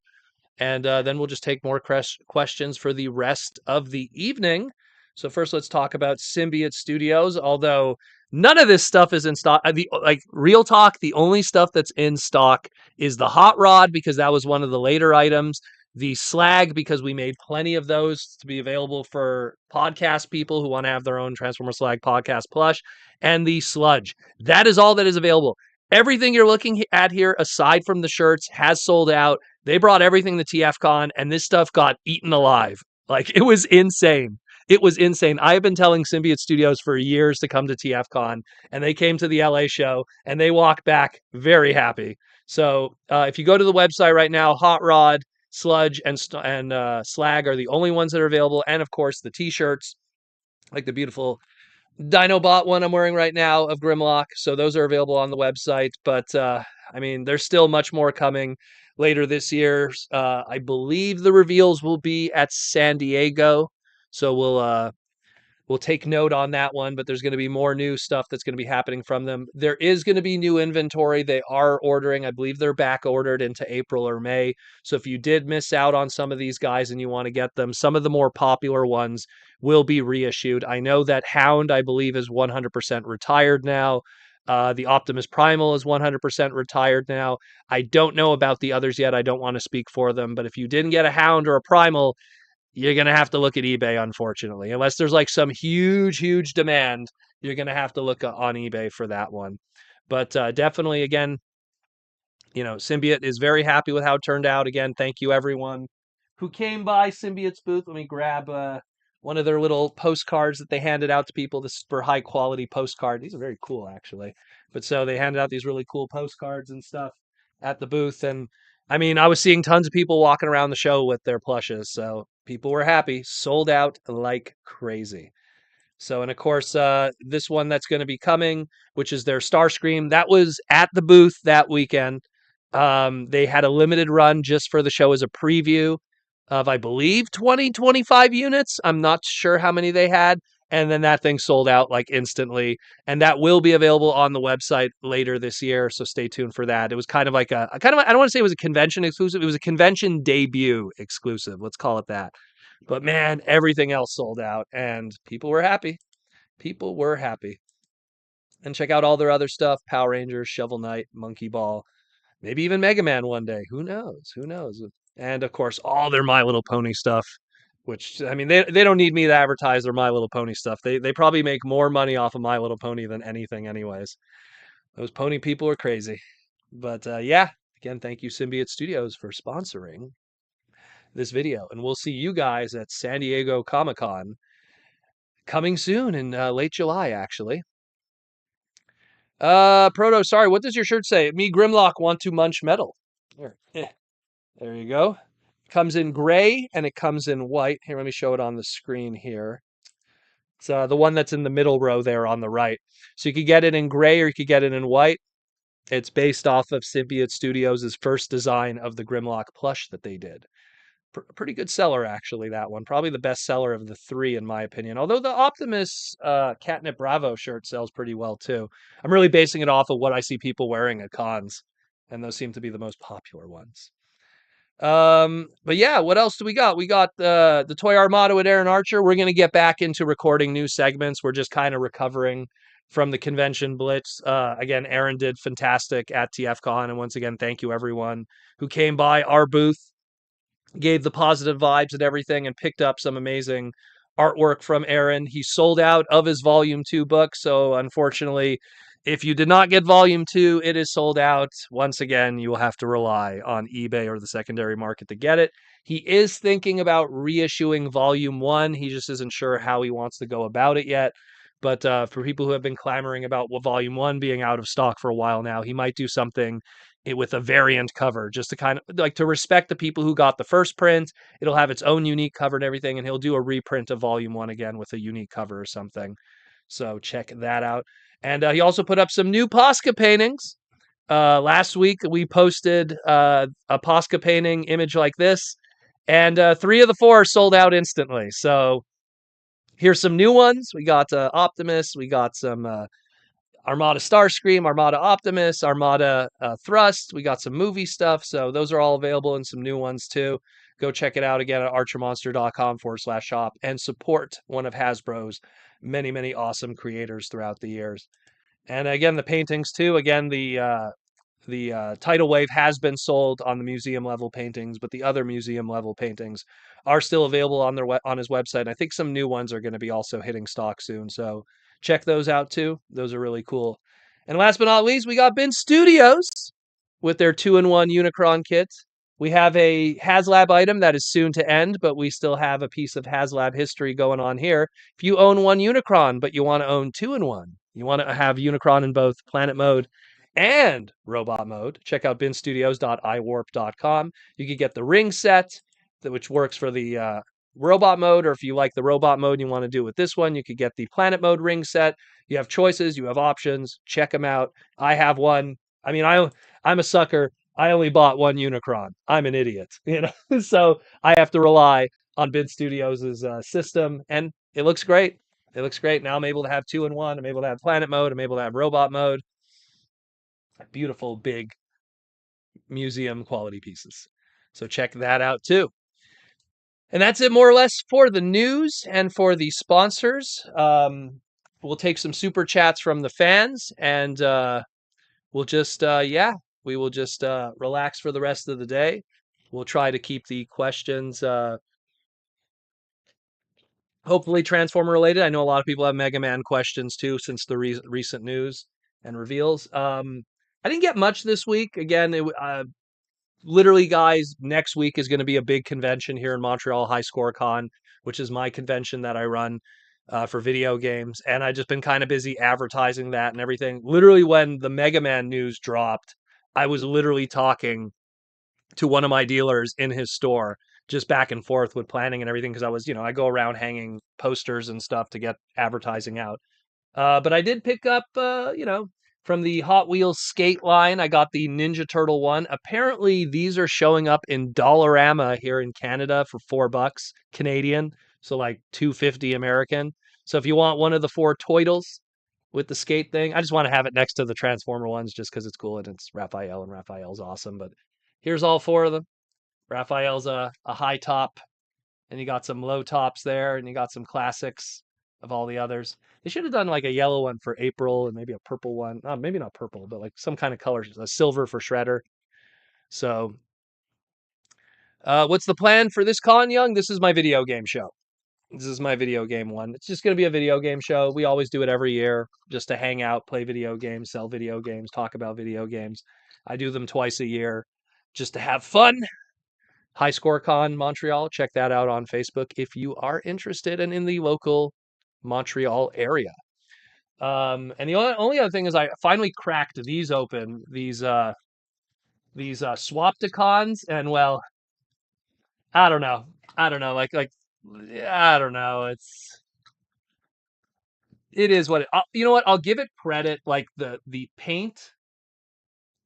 And then we'll just take more questions for the rest of the evening. So first, let's talk about Symbiote Studios. Although none of this stuff is in stock. Real talk, the only stuff that's in stock is the Hot Rod, because that was one of the later items. The Slag, because we made plenty of those to be available for podcast people who want to have their own Transformer Slag podcast plush. And the Sludge. That is all that is available. Everything you're looking at here, aside from the shirts, has sold out. They brought everything to TFCon, and this stuff got eaten alive. Like, it was insane. It was insane. I have been telling Symbiote Studios for years to come to TFCon, and they came to the LA show, and they walked back very happy. So if you go to the website right now, Hot Rod, Sludge, and Slag are the only ones that are available, and of course the T-shirts, like the beautiful Dinobot one I'm wearing right now of Grimlock. So those are available on the website. But I mean, there's still much more coming later this year. I believe the reveals will be at San Diego. So we'll take note on that one, but there's going to be more new stuff that's going to be happening from them. There is going to be new inventory. They are ordering. I believe they're back ordered into April or May. So if you did miss out on some of these guys and you want to get them, some of the more popular ones will be reissued. I know that Hound, I believe, is 100% retired now. The Optimus Primal is 100% retired now. I don't know about the others yet. I don't want to speak for them, but if you didn't get a Hound or a Primal, you're going to have to look at eBay, unfortunately. Unless there's like some huge demand, you're going to have to look on eBay for that one. But definitely, again, Symbiote is very happy with how it turned out. Again, thank you everyone who came by Symbiote's booth. Let me grab one of their little postcards that they handed out to people. This is for high quality postcard. These are very cool, actually. But so they handed out these really cool postcards and stuff at the booth. And I mean, I was seeing tons of people walking around the show with their plushes. So people were happy. Sold out like crazy. So, and of course, this one that's going to be coming, which is their Starscream, that was at the booth that weekend. They had a limited run just for the show as a preview of, I believe, 25 units. I'm not sure how many they had. And then that thing sold out like instantly. And that will be available on the website later this year. So stay tuned for that. It was kind of like I don't want to say it was a convention exclusive. It was a convention debut exclusive. Let's call it that. But man, everything else sold out and people were happy. People were happy. And check out all their other stuff: Power Rangers, Shovel Knight, Monkey Ball, maybe even Mega Man one day. Who knows? Who knows? And of course, all their My Little Pony stuff, which, I mean, they don't need me to advertise their My Little Pony stuff. They probably make more money off of My Little Pony than anything, anyways. Those pony people are crazy. But yeah, again, thank you, Symbiote Studios, for sponsoring this video. And we'll see you guys at San Diego Comic-Con coming soon in late July, actually. Proto, sorry, what does your shirt say? Me, Grimlock, want to munch metal. There, there you go. Comes in gray and it comes in white. Here, let me show it on the screen here. It's the one that's in the middle row there on the right. So you could get it in gray or you could get it in white. It's based off of Symbiote Studios' first design of the Grimlock plush that they did. Pretty good seller, actually, that one. Probably the best seller of the three, in my opinion. Although the Optimus Catnip Bravo shirt sells pretty well, too. I'm really basing it off of what I see people wearing at cons, and those seem to be the most popular ones. But yeah, what else do we got? We got the Toy Armada with Aaron Archer. We're going to get back into recording new segments. We're just kind of recovering from the convention blitz. Again, Aaron did fantastic at TFCon, and once again, thank you everyone who came by our booth, gave the positive vibes and everything, and picked up some amazing artwork from Aaron. He sold out of his Volume 2 book, so unfortunately, if you did not get Volume 2, it is sold out. Once again, you will have to rely on eBay or the secondary market to get it. He is thinking about reissuing Volume 1. He just isn't sure how he wants to go about it yet. But for people who have been clamoring about Volume 1 being out of stock for a while now, he might do something with a variant cover just to kind of like to respect the people who got the first print. It'll have its own unique cover and everything, and he'll do a reprint of Volume 1 again with a unique cover or something. So check that out. And he also put up some new Posca paintings. Last week, we posted a Posca painting image like this, and 3 of the 4 sold out instantly. So here's some new ones. We got Optimus. We got some Armada Starscream, Armada Optimus, Armada Thrust. We got some movie stuff. So those are all available and some new ones too. Go check it out again at archermonster.com/shop and support one of Hasbro's many awesome creators throughout the years. And again, the paintings too. Again, the tidal wave has been sold on the museum level paintings, but the other museum level paintings are still available on on his website. I think some new ones are going to be also hitting stock soon. So check those out too. Those are really cool. And last but not least, we got Bin Studios with their 2-in-1 Unicron kit. We have a HasLab item that is soon to end, but we still have a piece of HasLab history going on here. If you own one Unicron, but you want to own two in one, you want to have Unicron in both planet mode and robot mode, check out binstudios.iwarp.com. You can get the ring set, which works for the robot mode, or if you like the robot mode and you want to do it with this one, you could get the planet mode ring set. You have choices, you have options. Check them out. I have one. I mean, I'm a sucker. I only bought one Unicron. I'm an idiot, so I have to rely on Bin Studios' system, and it looks great. It looks great. Now I'm able to have two in one. I'm able to have planet mode. I'm able to have robot mode. Beautiful, big museum quality pieces. So check that out too. And that's it more or less for the news and for the sponsors. We'll take some super chats from the fans, and we'll just, we will just relax for the rest of the day. We'll try to keep the questions hopefully Transformer related. I know a lot of people have Mega Man questions too since the recent news and reveals. I didn't get much this week. Again, literally, guys, next week is going to be a big convention here in Montreal, High Score Con, which is my convention that I run for video games. And I've just been kind of busy advertising that and everything. Literally, when the Mega Man news dropped, I was literally talking to one of my dealers in his store, just back and forth with planning and everything. Cause I was, I go around hanging posters and stuff to get advertising out. But I did pick up, from the Hot Wheels skate line, I got the Ninja Turtle one. Apparently, these are showing up in Dollarama here in Canada for $4 Canadian, so like 250 American. So if you want one of the four Toidles with the skate thing, I just want to have it next to the Transformer ones just because it's cool and it's Raphael and Raphael's awesome. But here's all four of them. Raphael's a high top, and you got some low tops there, and you got some classics of all the others. They should have done like a yellow one for April and maybe a purple one. Maybe not purple, but like some kind of color, a silver for Shredder. So, what's the plan for this con, Young? This is my video game show. This is my video game one. It's just going to be a video game show. We always do it every year just to hang out, play video games, sell video games, talk about video games. I do them twice a year just to have fun. High Score Con Montreal. Check that out on Facebook if you are interested and in the local Montreal area. And the only other thing is I finally cracked these open, these Swapticons, and well, I don't know. I don't know. I don't know. It is what you know what? I'll give it credit. Like the paint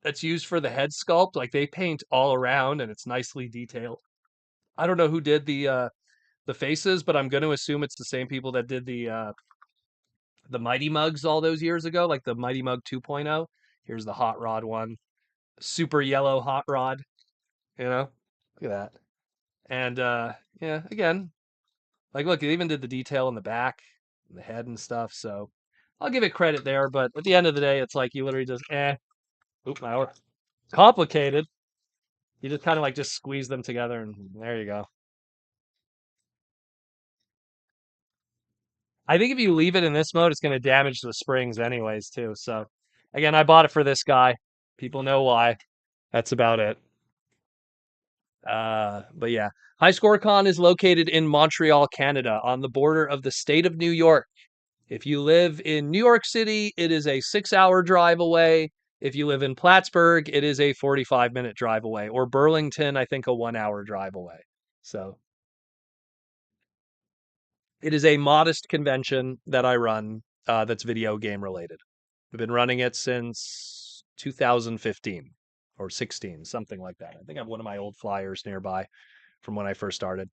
that's used for the head sculpt, like they paint all around and it's nicely detailed. I don't know who did the faces, but I'm going to assume it's the same people that did the Mighty Mugs all those years ago, like the Mighty Mug 2.0. Here's the Hot Rod one, super yellow Hot Rod. Look at that. And yeah, again, like look, it even did the detail in the back, the head and stuff. So I'll give it credit there. But at the end of the day, it's like you literally just oop, now complicated. You just kind of like just squeeze them together, and there you go. I think if you leave it in this mode, it's going to damage the springs anyways, too. So, again, I bought it for this guy. People know why. That's about it. But yeah, High Score Con is located in Montreal, Canada, on the border of the state of New York. If you live in New York City, it is a 6-hour drive away. If you live in Plattsburgh, it is a 45-minute drive away. Or Burlington, I think a 1-hour drive away. So it is a modest convention that I run that's video game related. I've been running it since 2015 or 16, something like that. I think I have one of my old flyers nearby from when I first started.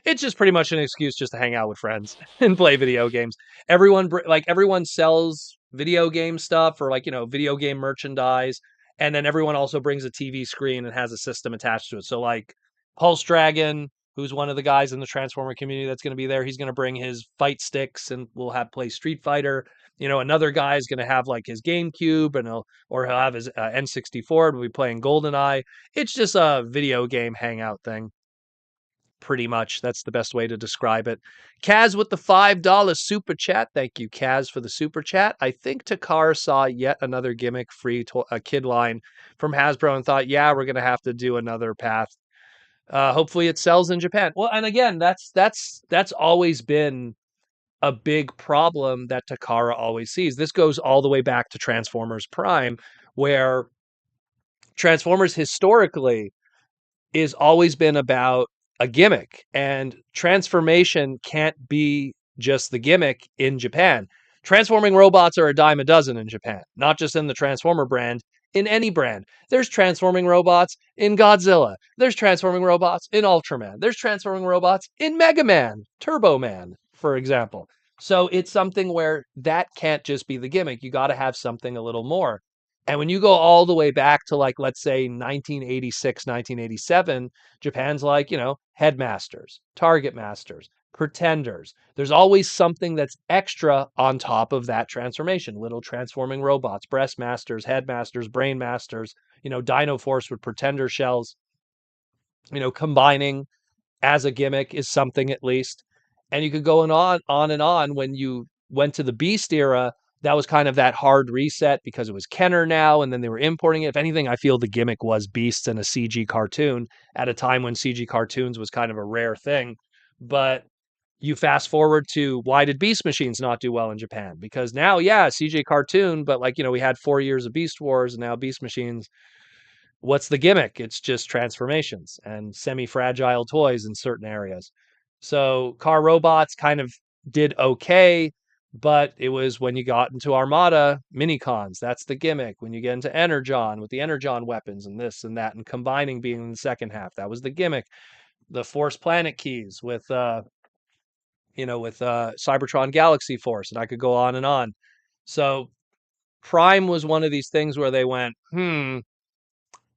It's just pretty much an excuse just to hang out with friends and play video games. Everyone sells video game stuff or video game merchandise, and then everyone also brings a TV screen and has a system attached to it. So like Pulse Dragon, who's one of the guys in the Transformer community that's going to be there, he's going to bring his fight sticks and we'll have play Street Fighter. Another guy is going to have like his GameCube and he'll have his N64 and we'll be playing GoldenEye. It's just a video game hangout thing. Pretty much. That's the best way to describe it. Kaz with the $5 super chat. Thank you, Kaz, for the super chat. I think Takar saw yet another gimmick free kid line from Hasbro and thought, yeah, we're going to have to do another path. Hopefully it sells in Japan. Well, and again, that's always been a big problem that Takara always sees. This goes all the way back to Transformers Prime, where Transformers historically is always been about a gimmick, and transformation can't be just the gimmick in Japan. Transforming robots are a dime a dozen in Japan, not just in the Transformer brand, in any brand. There's transforming robots in Godzilla. There's transforming robots in Ultraman. There's transforming robots in Mega Man, Turbo Man, for example. So it's something where that can't just be the gimmick. You got to have something a little more. And when you go all the way back to, like, let's say 1986, 1987, Japan's like, headmasters, target masters, pretenders. There's always something that's extra on top of that transformation. Little transforming robots, breast masters, headmasters, brain masters, Dino Force with pretender shells, combining as a gimmick is something at least. And you could go on and on. When you went to the Beast era, that was kind of that hard reset because it was Kenner now, and then they were importing it. If anything, I feel the gimmick was Beasts and a CG cartoon at a time when CG cartoons was kind of a rare thing. But you fast forward to, why did Beast Machines not do well in Japan? Because now, yeah, CG cartoon, but like, we had 4 years of Beast Wars, and now Beast Machines, what's the gimmick? It's just transformations and semi-fragile toys in certain areas. So car robots kind of did okay, but it was when you got into Armada minicons, that's the gimmick. When you get into Energon with the Energon weapons and this and that, and combining being in the second half, that was the gimmick. The Force Planet keys with Cybertron Galaxy Force, and I could go on and on. So Prime was one of these things where they went,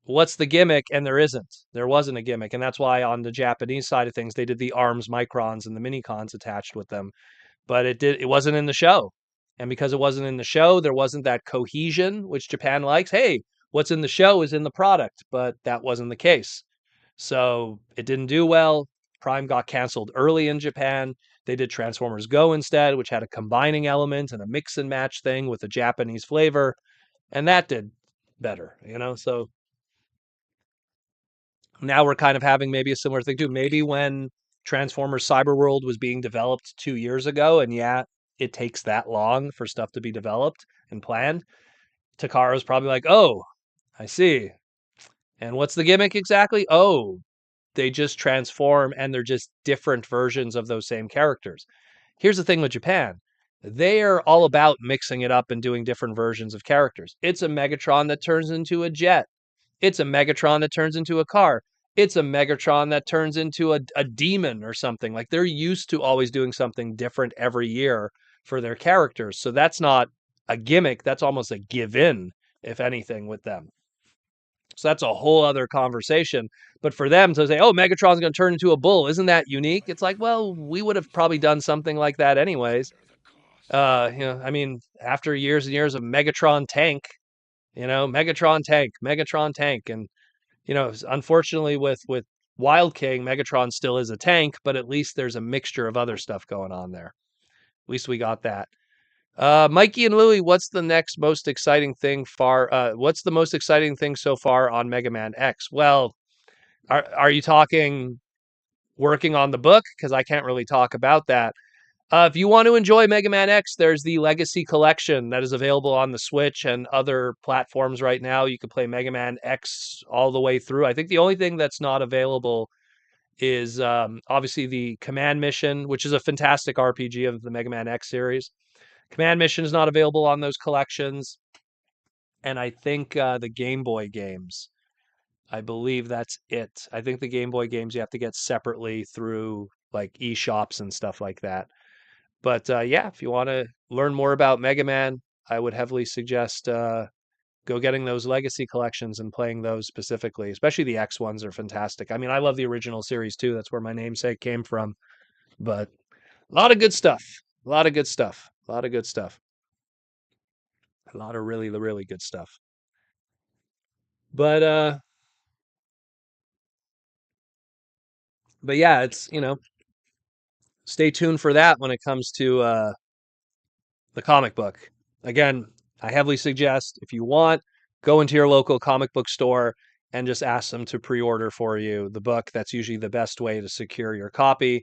what's the gimmick? And there isn't. There wasn't a gimmick. And that's why on the Japanese side of things, they did the arms, microns, and the minicons attached with them. But it wasn't in the show. And because it wasn't in the show, there wasn't that cohesion, which Japan likes. Hey, what's in the show is in the product. But that wasn't the case. So it didn't do well. Prime got canceled early in Japan. They did Transformers Go instead, which had a combining element and a mix and match thing with a Japanese flavor. And that did better. So now we're kind of having maybe a similar thing too. Maybe when Transformers Cyberworld was being developed 2 years ago, and yeah, it takes that long for stuff to be developed and planned, Takara's probably like, oh, I see. And what's the gimmick exactly? Oh, they just transform and they're just different versions of those same characters. Here's the thing with Japan. They are all about mixing it up and doing different versions of characters. It's a Megatron that turns into a jet. It's a Megatron that turns into a car. It's a Megatron that turns into a demon or something. Like, they're used to always doing something different every year for their characters. So that's not a gimmick. That's almost a give in, if anything, with them. So that's a whole other conversation. But for them to say, oh, Megatron's going to turn into a bull, isn't that unique? It's like, well, we would have probably done something like that anyways. I mean, after years and years of Megatron tank, Megatron tank. And, unfortunately with Wild King, Megatron still is a tank, but at least there's a mixture of other stuff going on there. At least we got that. Mikey and Louie, what's the next most exciting thing what's the most exciting thing so far on Mega Man X? Well, are you talking working on the book? Because I can't really talk about that. If you want to enjoy Mega Man X, there's the Legacy Collection that is available on the Switch and other platforms right now. You can play Mega Man X all the way through. I think the only thing that's not available is obviously the Command Mission, which is a fantastic RPG of the Mega Man X series. Command Mission is not available on those collections. And I think the Game Boy games, I believe that's it. I think the Game Boy games you have to get separately through like eShops and stuff like that. But yeah, if you want to learn more about Mega Man, I would heavily suggest go getting those Legacy collections and playing those specifically. Especially the X ones are fantastic. I mean, I love the original series too. That's where my namesake came from. But a lot of good stuff. A lot of good stuff. A lot of good stuff. A lot of really, really good stuff. But yeah, it's stay tuned for that when it comes to the comic book. Again, I heavily suggest, if you want, go into your local comic book store, and just ask them to pre-order for you the book. That's usually the best way to secure your copy.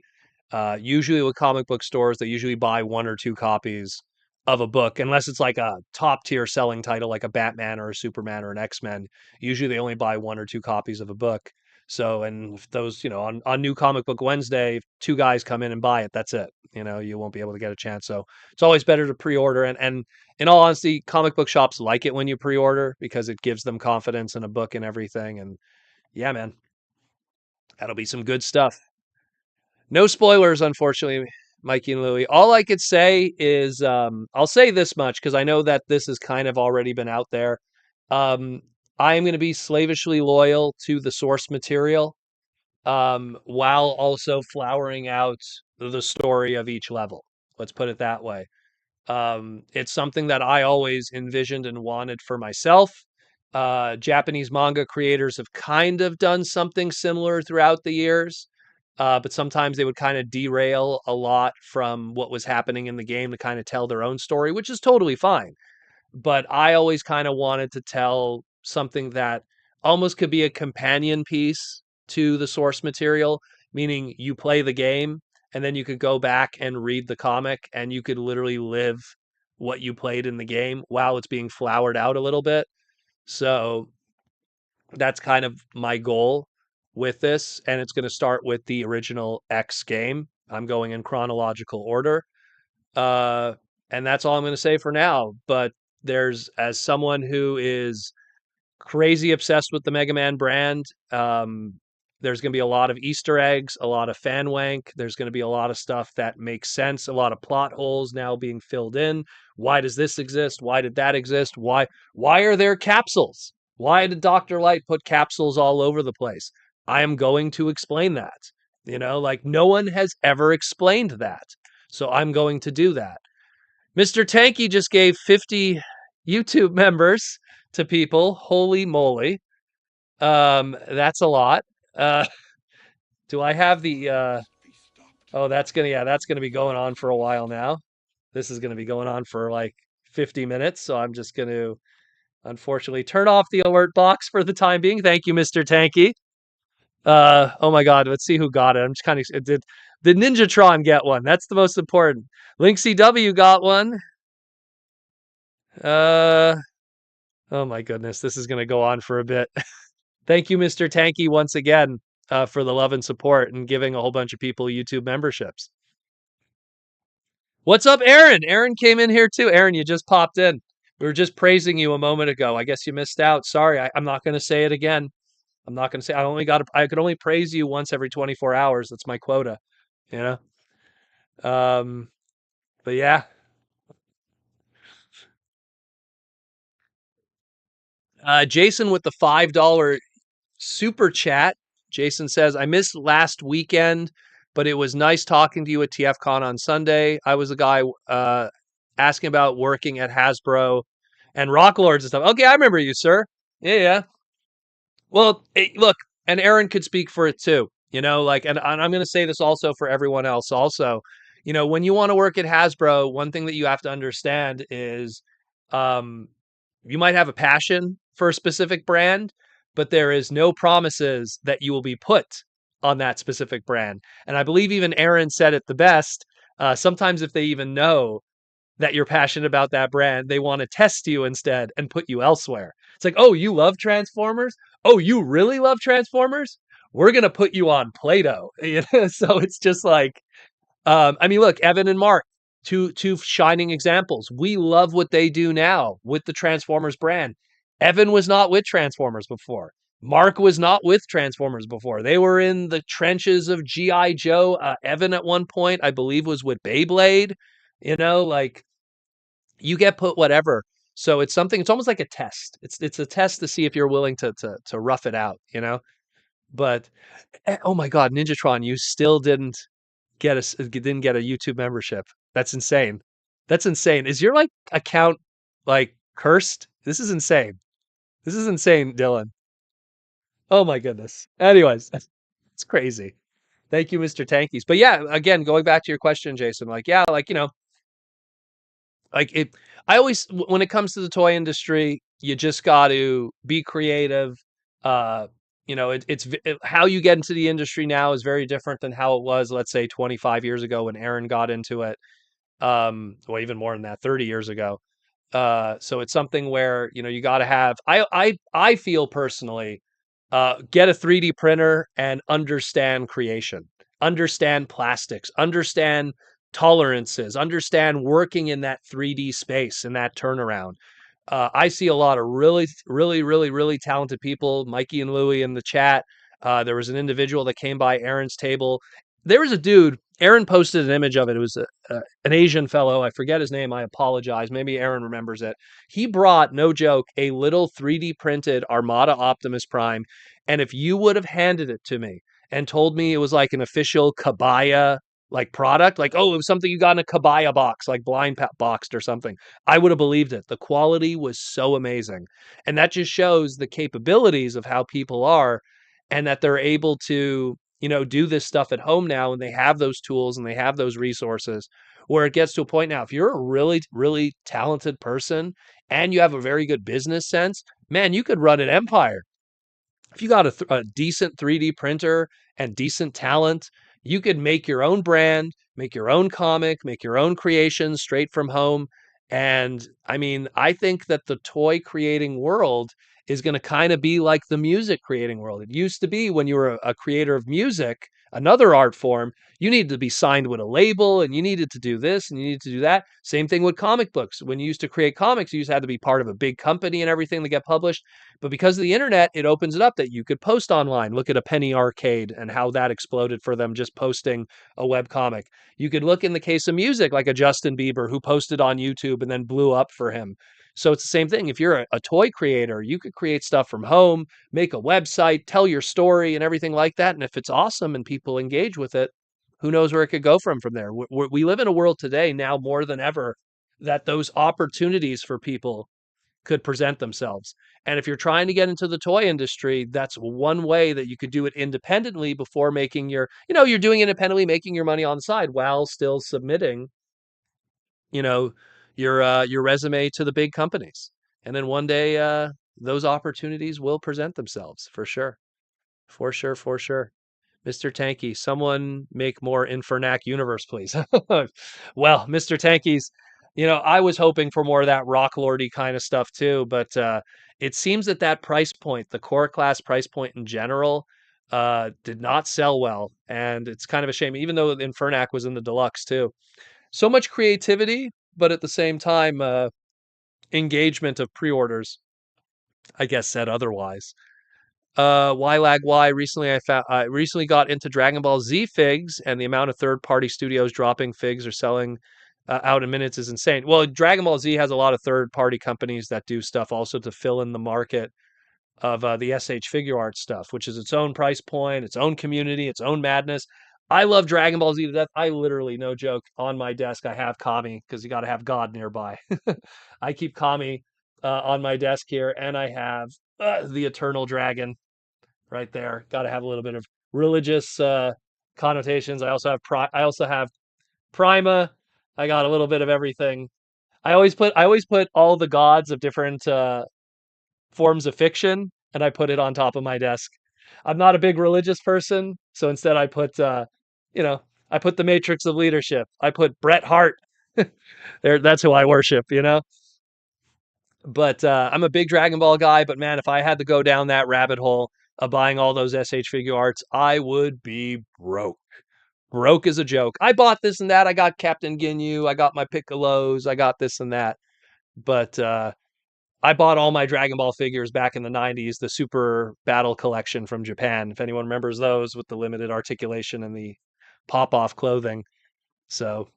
Usually with comic book stores, they usually buy one or two copies of a book, unless it's like a top tier selling title like a Batman or a Superman or an X-Men. Usually they only buy one or two copies of a book. So, and if those, on New Comic Book Wednesday, if two guys come in and buy it, that's it. You won't be able to get a chance. So it's always better to pre-order. And in all honesty, comic book shops like it when you pre-order because it gives them confidence in a book and everything. And yeah, man, that'll be some good stuff. No spoilers, unfortunately, Mikey and Louie. All I could say is I'll say this much because I know that this has kind of already been out there. Um, I am going to be slavishly loyal to the source material while also flowering out the story of each level. Let's put it that way. It's something that I always envisioned and wanted for myself. Japanese manga creators have kind of done something similar throughout the years, but sometimes they would kind of derail a lot from what was happening in the game to kind of tell their own story, which is totally fine. But I always kind of wanted to tell something that almost could be a companion piece to the source material, meaning you play the game and then you could go back and read the comic and you could literally live what you played in the game while it's being flowered out a little bit. So that's kind of my goal with this. And it's going to start with the original X game. I'm going in chronological order. Uh, and that's all I'm going to say for now. But as someone who is crazy obsessed with the Mega Man brand. There's going to be a lot of Easter eggs, a lot of fan wank. There's going to be a lot of stuff that makes sense, a lot of plot holes now being filled in. Why does this exist? Why did that exist? Why are there capsules? Why did Dr. Light put capsules all over the place? I am going to explain that. Like no one has ever explained that. So I'm going to do that. Mr. Tanky just gave 50 YouTube members to people. Holy moly. That's a lot. Uh, do I have the oh that's gonna be going on for a while now. This is gonna be going on for like 50 minutes, so I'm just gonna unfortunately turn off the alert box for the time being. Thank you, Mr. Tanky. Oh my god, let's see who got it. I'm just kind of did Ninjatron get one? That's the most important. Link CW got one. Uh oh my goodness, this is gonna go on for a bit. Thank you, Mr. Tanky, once again for the love and support and giving a whole bunch of people YouTube memberships. What's up, Aaron? Aaron came in here too. Aaron, you just popped in. We were just praising you a moment ago. I guess you missed out. Sorry, I'm not going to say it again. I'm not going to say. I could only praise you once every 24 hours. That's my quota. You know. But yeah. Jason with the $5 super chat. Jason says, I missed last weekend, but it was nice talking to you at TFCon on Sunday. I was a guy asking about working at Hasbro and Rock Lords and stuff. Okay, I remember you, sir. Yeah, yeah. Well, look, and Aaron could speak for it too. And I'm going to say this also for everyone else. Also, when you want to work at Hasbro, one thing that you have to understand is, um, you might have a passion for a specific brand, but there is no promises that you will be put on that specific brand. And I believe even Aaron said it the best. Sometimes if they even know that you're passionate about that brand, they want to test you instead and put you elsewhere. It's like, oh, you love Transformers? Oh, you really love Transformers? We're going to put you on Play-Doh. So it's just like, I mean, look, Evan and Mark, two shining examples. We love what they do now with the Transformers brand. Evan was not with Transformers before. Mark was not with Transformers before. They were in the trenches of G.I. Joe. Evan at one point, I believe, was with Beyblade. Like you get put whatever. So it's something. It's almost like a test. It's a test to see if you're willing to rough it out. But oh my God, Ninjatron, you still didn't get a YouTube membership. That's insane. That's insane. Is your like account like cursed? This is insane. This is insane, Dylan. Oh my goodness. Anyways, it's crazy. Thank you, Mr. Tankies. But yeah, again, going back to your question, Jason, like, yeah, like, like it, when it comes to the toy industry, you just got to be creative, Uh, how you get into the industry now is very different than how it was, let's say, 25 years ago when Aaron got into it. Well, even more than that, 30 years ago. So it's something where, you got to have, I feel personally, get a 3D printer and understand creation, understand plastics, understand tolerances, understand working in that 3D space and that turnaround. I see a lot of really, really, really, really talented people. Mikey and Louie in the chat. There was an individual that came by Aaron's table. There was a dude. Aaron posted an image of it. It was an Asian fellow. I forget his name. I apologize. Maybe Aaron remembers it. He brought, no joke, a little 3D printed Armada Optimus Prime. And if you would have handed it to me and told me it was like an official Kabaya like product, like, oh, it was something you got in a Kabaya box, like boxed or something, I would have believed it. The quality was so amazing. And that just shows the capabilities of how people are, and that they're able to, do this stuff at home now, and they have those tools and they have those resources, where it gets to a point now, if you're a really, really talented person and you have a very good business sense, man, you could run an empire. If you got a decent 3D printer and decent talent, you could make your own brand, make your own comic, make your own creations straight from home. And I mean, I think that the toy creating world is going to kind of be like the music creating world. It used to be when you were a creator of music, another art form, you needed to be signed with a label and you needed to do this and you needed to do that. Same thing with comic books. When you used to create comics, you used to have to be part of a big company and everything to get published. But because of the internet, it opens it up that you could post online. Look at a Penny Arcade and how that exploded for them just posting a web comic. You could look in the case of music, like a Justin Bieber who posted on YouTube and then blew up for him. So it's the same thing. If you're a toy creator, you could create stuff from home, make a website, tell your story and everything like that. And if it's awesome and people engage with it, who knows where it could go from there. We live in a world today now more than ever that those opportunities for people could present themselves. And if you're trying to get into the toy industry, that's one way that you could do it independently before making you're doing independently, making your money on the side while still submitting, you know, your resume to the big companies. And then one day those opportunities will present themselves for sure. For sure, for sure. Mr. Tanky, someone make more Infernac universe, please. Well, Mr. Tanky's, I was hoping for more of that rock lordy kind of stuff too, but it seems that that price point, the core class price point in general, did not sell well, and it's kind of a shame. Even though Infernac was in the deluxe too, so much creativity, but at the same time, engagement of pre-orders, I guess, said otherwise. Why lag why I recently got into Dragon Ball Z figs, and the amount of third party studios dropping figs or selling out in minutes is insane. Well, Dragon Ball Z has a lot of third party companies that do stuff also to fill in the market of the SH figure art stuff, which is its own price point, its own community, its own madness. I love Dragon Ball Z to death. I literally, no joke, on my desk I have Kami because you got to have God nearby. I keep Kami on my desk here, and I have the Eternal Dragon right there. Got to have a little bit of religious connotations. I also have Prima. I got a little bit of everything. I always put all the gods of different forms of fiction, and I put it on top of my desk. I'm not a big religious person, so instead I put you know I put the Matrix of Leadership. I put Bret Hart. There, that's who I worship. But I'm a big Dragon Ball guy. But man, if I had to go down that rabbit hole of buying all those SH figure arts, I would be broke. Broke is a joke. I bought this and that. I got Captain Ginyu. I got my Piccolos. I got this and that. But I bought all my Dragon Ball figures back in the 90s, the Super Battle Collection from Japan. If anyone remembers those with the limited articulation and the pop off clothing. So,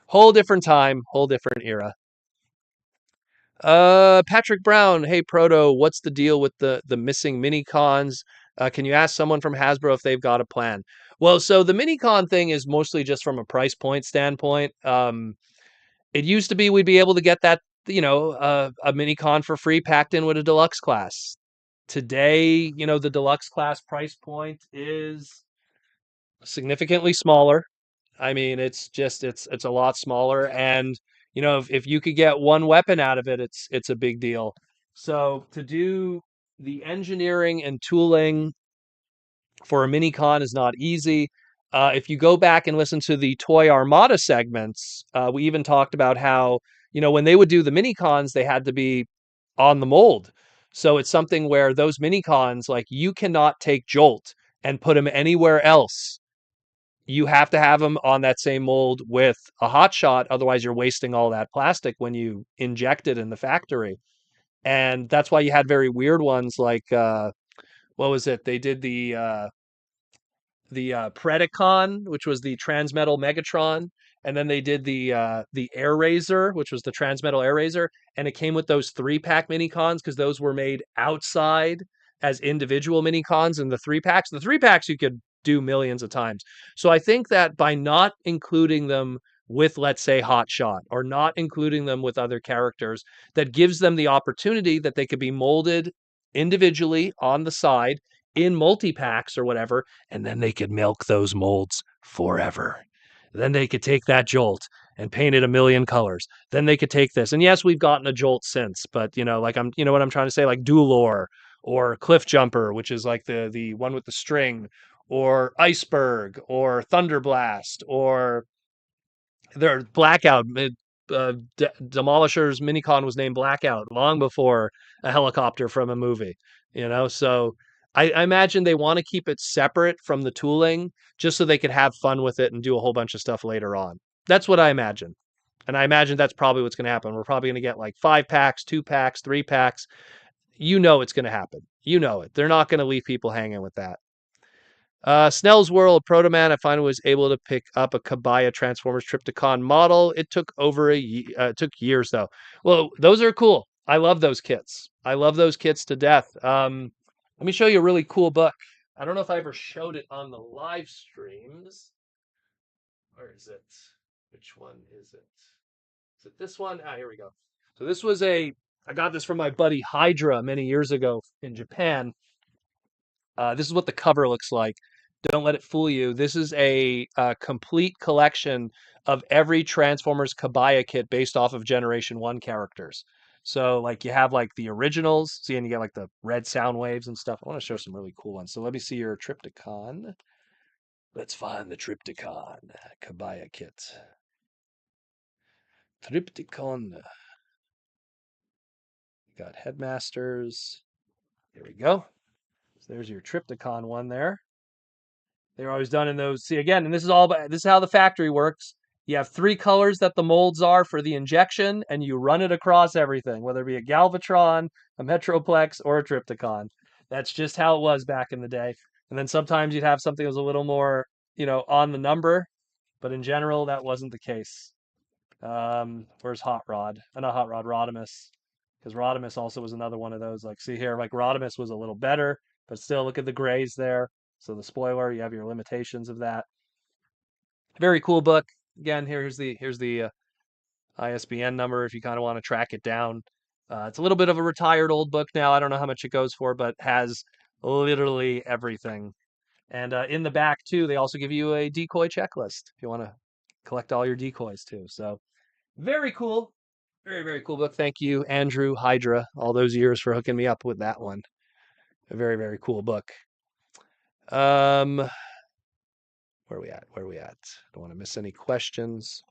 whole different time, whole different era. Patrick Brown, hey Proto, what's the deal with the missing mini cons? Can you ask someone from Hasbro if they've got a plan? Well, so the mini con thing is mostly just from a price point standpoint. It used to be we'd be able to get that, a mini con for free packed in with a deluxe class. Today, the deluxe class price point is significantly smaller. I mean, it's a lot smaller, and if you could get one weapon out of it, it's a big deal. So to do the engineering and tooling for a mini con is not easy. If you go back and listen to the Toy Armada segments, we even talked about how, when they would do the mini cons, they had to be on the mold. So it's something where those mini cons, like, you cannot take Jolt and put him anywhere else. You have to have them on that same mold with a hot shot. Otherwise, you're wasting all that plastic when you inject it in the factory. And that's why you had very weird ones like, what was it? They did the Predacon, which was the Transmetal Megatron, and then they did the Air Razor, which was the Transmetal Air Razor, and it came with those 3-pack mini cons because those were made outside as individual mini cons, and the 3 packs you could do millions of times. So I think that by not including them with, let's say, Hot Shot, or not including them with other characters, that gives them the opportunity that they could be molded individually on the side in multi-packs or whatever, and then they could milk those molds forever. Then they could take that Jolt and paint it a million colors. Then they could take this. And yes, we've gotten a Jolt since, but you know what I'm trying to say, like Duelor or Cliff Jumper, which is like the one with the string, or Iceberg or Thunderblast, or their Blackout. Demolisher's minicon was named Blackout long before a helicopter from a movie. So I imagine they want to keep it separate from the tooling just so they could have fun with it and do a whole bunch of stuff later on. That's what I imagine. And I imagine that's probably what's going to happen. We're probably going to get like 5 packs, 2 packs, 3 packs. It's going to happen. It. They're not going to leave people hanging with that. Snell's World Protoman, I finally was able to pick up a Kabaya Transformers Triptychon model. It took it took years though. Well, those are cool. I love those kits. I love those kits to death. Let me show you a really cool book. I don't know if I ever showed it on the live streams. Where is it? Which one is it? Is it this one? Here we go. So I got this from my buddy Hydra many years ago in Japan. This is what the cover looks like. Don't let it fool you. This is a complete collection of every Transformers Kabaya kit based off of Generation 1 characters. So, like, you have, like, the originals. See, and you get, like, the red sound waves and stuff. I want to show some really cool ones. So let me see your Triptychon. Let's find the Triptychon Kabaya kit. Triptychon. Got Headmasters. Here we go. So there's your Triptychon one there. They're always done in those. See, again, and this is how the factory works. You have 3 colors that the molds are for the injection, and you run it across everything, whether it be a Galvatron, a Metroplex, or a Triptychon. That's just how it was back in the day. And then sometimes you'd have something that was a little more, on the number, but in general, that wasn't the case. Where's Hot Rod? Not Hot Rod, Rodimus. Because Rodimus also was another one of those. Like, see here, like Rodimus was a little better, but still look at the grays there. So the spoiler, you have your limitations of that. Very cool book. Again, here's the ISBN number if you kind of want to track it down. It's a little bit of a retired old book now. I don't know how much it goes for, but has literally everything. And in the back too, they also give you a decoy checklist if you want to collect all your decoys too. So very cool. Very, very cool book. Thank you, Andrew Hydra, all those years for hooking me up with that one. A very, very cool book. Where are we at? Where are we at? Don't want to miss any questions.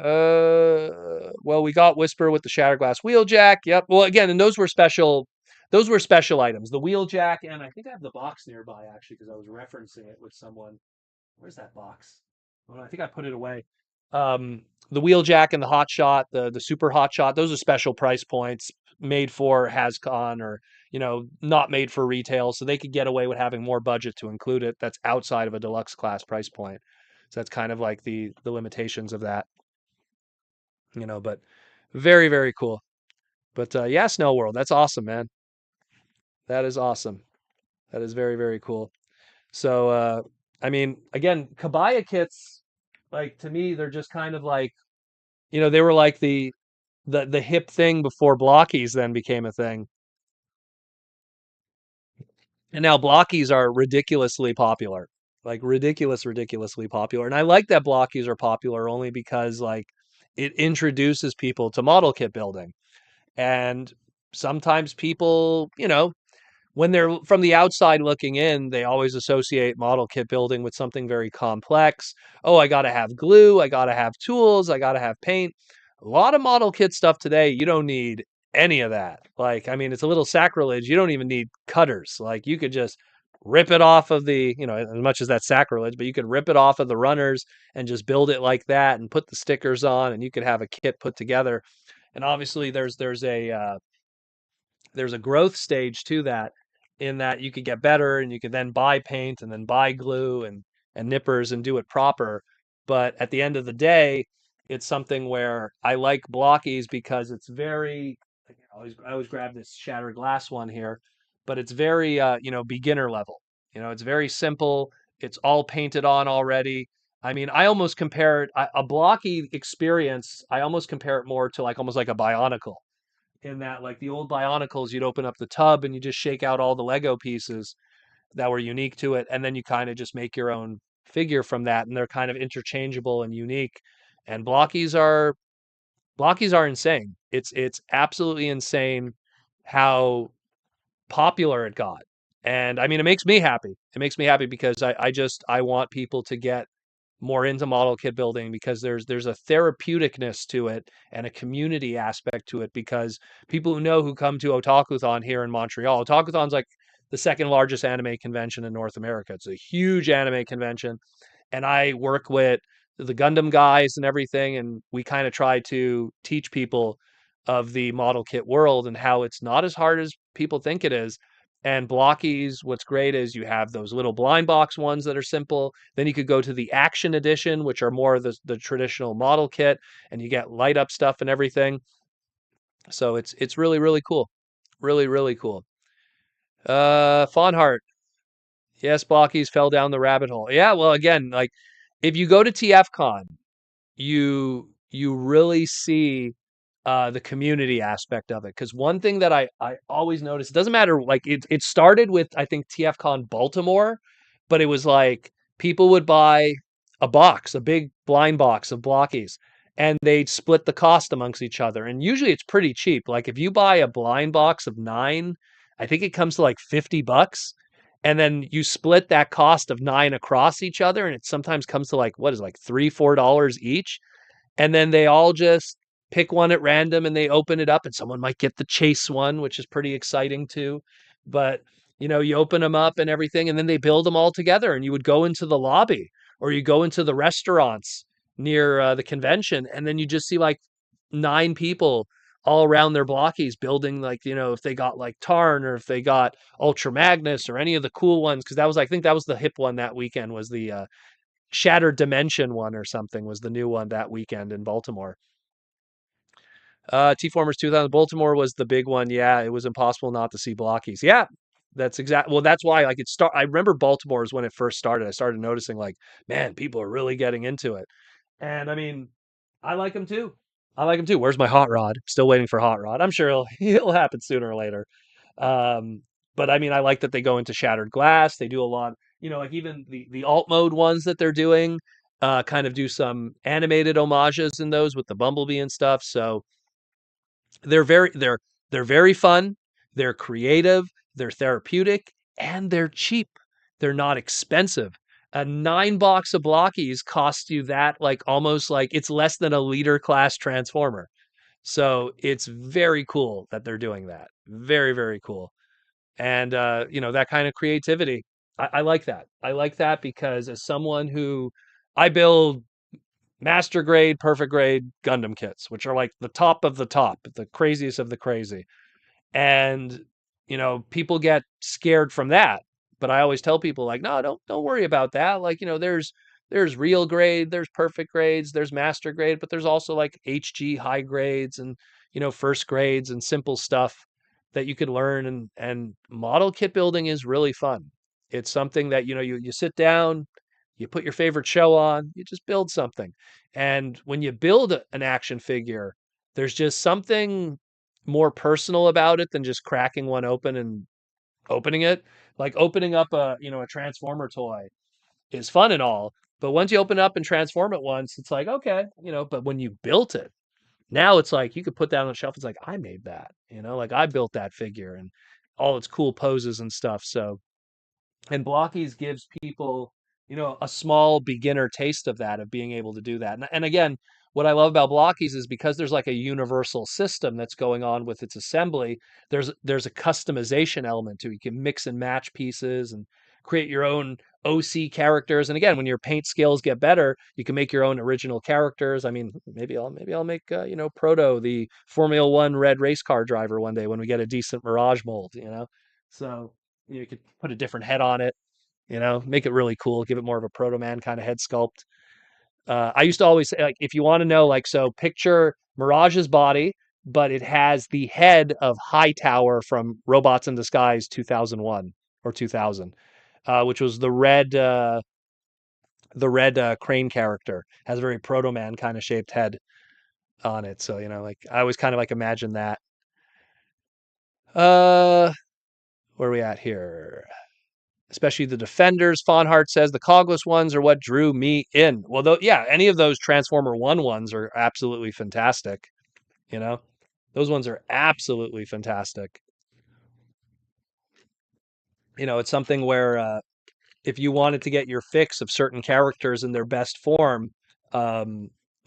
Well, we got Whisper with the Shatterglass Wheeljack. Yep. Well, again, and those were special. Those were special items. The Wheeljack, and I think I have the box nearby actually because I was referencing it with someone. Where's that box? Oh, I think I put it away. The Wheeljack and the Hot Shot, the Super Hot Shot. Those are special price points made for HasCon, or not made for retail, so they could get away with having more budget to include it. That's outside of a deluxe class price point. So that's kind of like the limitations of that. But very, very cool. But yeah, Snow World, that's awesome, man. That is awesome. That is very, very cool. So I mean, again, Kabaya kits, like, to me, they're just kind of like, they were like the hip thing before blockies then became a thing. And now blockies are ridiculously popular. Like, ridiculously popular. And I like that blockies are popular only because, like, it introduces people to model kit building. And sometimes people, when they're from the outside looking in, they always associate model kit building with something very complex. Oh, I got to have glue, I got to have tools, I got to have paint. A lot of model kit stuff today, you don't need any of that. Like, I mean, it's a little sacrilege. You don't even need cutters. Like, you could just rip it off of the, as much as that's sacrilege, but you could rip it off of the runners and just build it like that and put the stickers on, and you could have a kit put together. And obviously, there's a growth stage to that, in that you could get better and you could then buy paint and then buy glue and nippers and do it proper. But at the end of the day, it's something where I like blockies because it's very, I always grab this shattered glass one here, but it's very beginner level. It's very simple. It's all painted on already. I mean, I almost compare it, a blocky experience, I almost compare it more to like almost like a Bionicle, in that, like, the old Bionicles, you'd open up the tub and you just shake out all the Lego pieces that were unique to it, and then you kind of just make your own figure from that, and they're kind of interchangeable and unique. And blockies are insane. It's absolutely insane how popular it got. And I mean, it makes me happy. It makes me happy because I want people to get more into model kit building, because there's a therapeuticness to it and a community aspect to it, because people who come to Otakuthon here in Montreal. Otakuthon's like the second largest anime convention in North America. It's a huge anime convention, and I work with the Gundam guys and everything, and we kind of try to teach people of the model kit world and how it's not as hard as people think it is. And blockies, what's great is you have those little blind box ones that are simple. Then you could go to the action edition, which are more of the traditional model kit, and you get light up stuff and everything. So it's really, really cool. Really, really cool. Fawnheart. Yes, blockies fell down the rabbit hole. Yeah, well, again, like, if you go to TFCon, you really see the community aspect of it. Because one thing that I always notice, it doesn't matter, like, it started with, I think, TFCon Baltimore, but it was like people would buy a box, a big blind box of blockies, and they'd split the cost amongst each other. And usually it's pretty cheap. Like, if you buy a blind box of 9, I think it comes to like $50. And then you split that cost of 9 across each other, and it sometimes comes to like, what is it, like $3, $4 each. And then they all just pick one at random and they open it up, and someone might get the chase one, which is pretty exciting too. But you open them up and everything, and then they build them all together, and you would go into the lobby, or you go into the restaurants near the convention, and then you just see like 9 people all around their blockies building, like, if they got like Tarn, or if they got Ultra Magnus, or any of the cool ones, because I think that was the hip one that weekend, was the Shattered Dimension one or something, was the new one that weekend in Baltimore. T-Formers 2000 Baltimore was the big one. Yeah, it was impossible not to see blockies. Yeah, that's exact. Well, that's why, like, I remember Baltimore is when it first started. I started noticing, like, man, people are really getting into it. And I mean, I like them too. I like them too. Where's my hot rod? Still waiting for hot rod. I'm sure it'll happen sooner or later. Um, but I mean, I like that they go into shattered glass. They do a lot, like even the alt mode ones that they're doing, kind of do some animated homages in those with the Bumblebee and stuff. So they're very fun, they're creative, they're therapeutic, and they're cheap. They're not expensive. A 9 box of blockies costs you that, like, almost like it's less than a leader class transformer. So it's very cool that they're doing that. Very, very cool. And that kind of creativity. I like that. I like that because, as someone who, I build master grade, perfect grade Gundam kits, which are like the top of the top, the craziest of the crazy. And people get scared from that. But I always tell people, like, no, don't worry about that. Like, there's real grade, there's perfect grades, there's master grade, but there's also like HG high grades, and first grades, and simple stuff that you can learn. And model kit building is really fun. It's something that you sit down, you put your favorite show on, you just build something. And when you build an action figure, there's just something more personal about it than just cracking one open and opening it. Like, opening up a Transformer toy is fun and all, but once you open it up and transform it once, it's like, okay, but when you built it, Now it's like you could put that on the shelf. It's like I made that, like I built that figure and all its cool poses and stuff. So and Blockies gives people, a small beginner taste of that, of being able to do that. And again, what I love about Blockies is because there's like a universal system that's going on with its assembly. There's a customization element to it. You can mix and match pieces and create your own OC characters. And again, when your paint skills get better, you can make your own original characters. I mean, maybe I'll make Proto, the Formula One red race car driver, one day when we get a decent Mirage mold. So you could put a different head on it, make it really cool, give it more of a Protoman kind of head sculpt. I used to always say, like, if you want to know, like, so picture Mirage's body, but it has the head of Hightower from Robots in Disguise 2001 or 2000, which was the red crane character. Has a very Protoman kind of shaped head on it. So, like I always kind of like imagine that. Uh, where are we at here? Especially the Defenders. Fonhart says the cogless ones are what drew me in. Well, though, yeah, any of those Transformer One ones are absolutely fantastic. You know, those ones are absolutely fantastic. It's something where if you wanted to get your fix of certain characters in their best form, at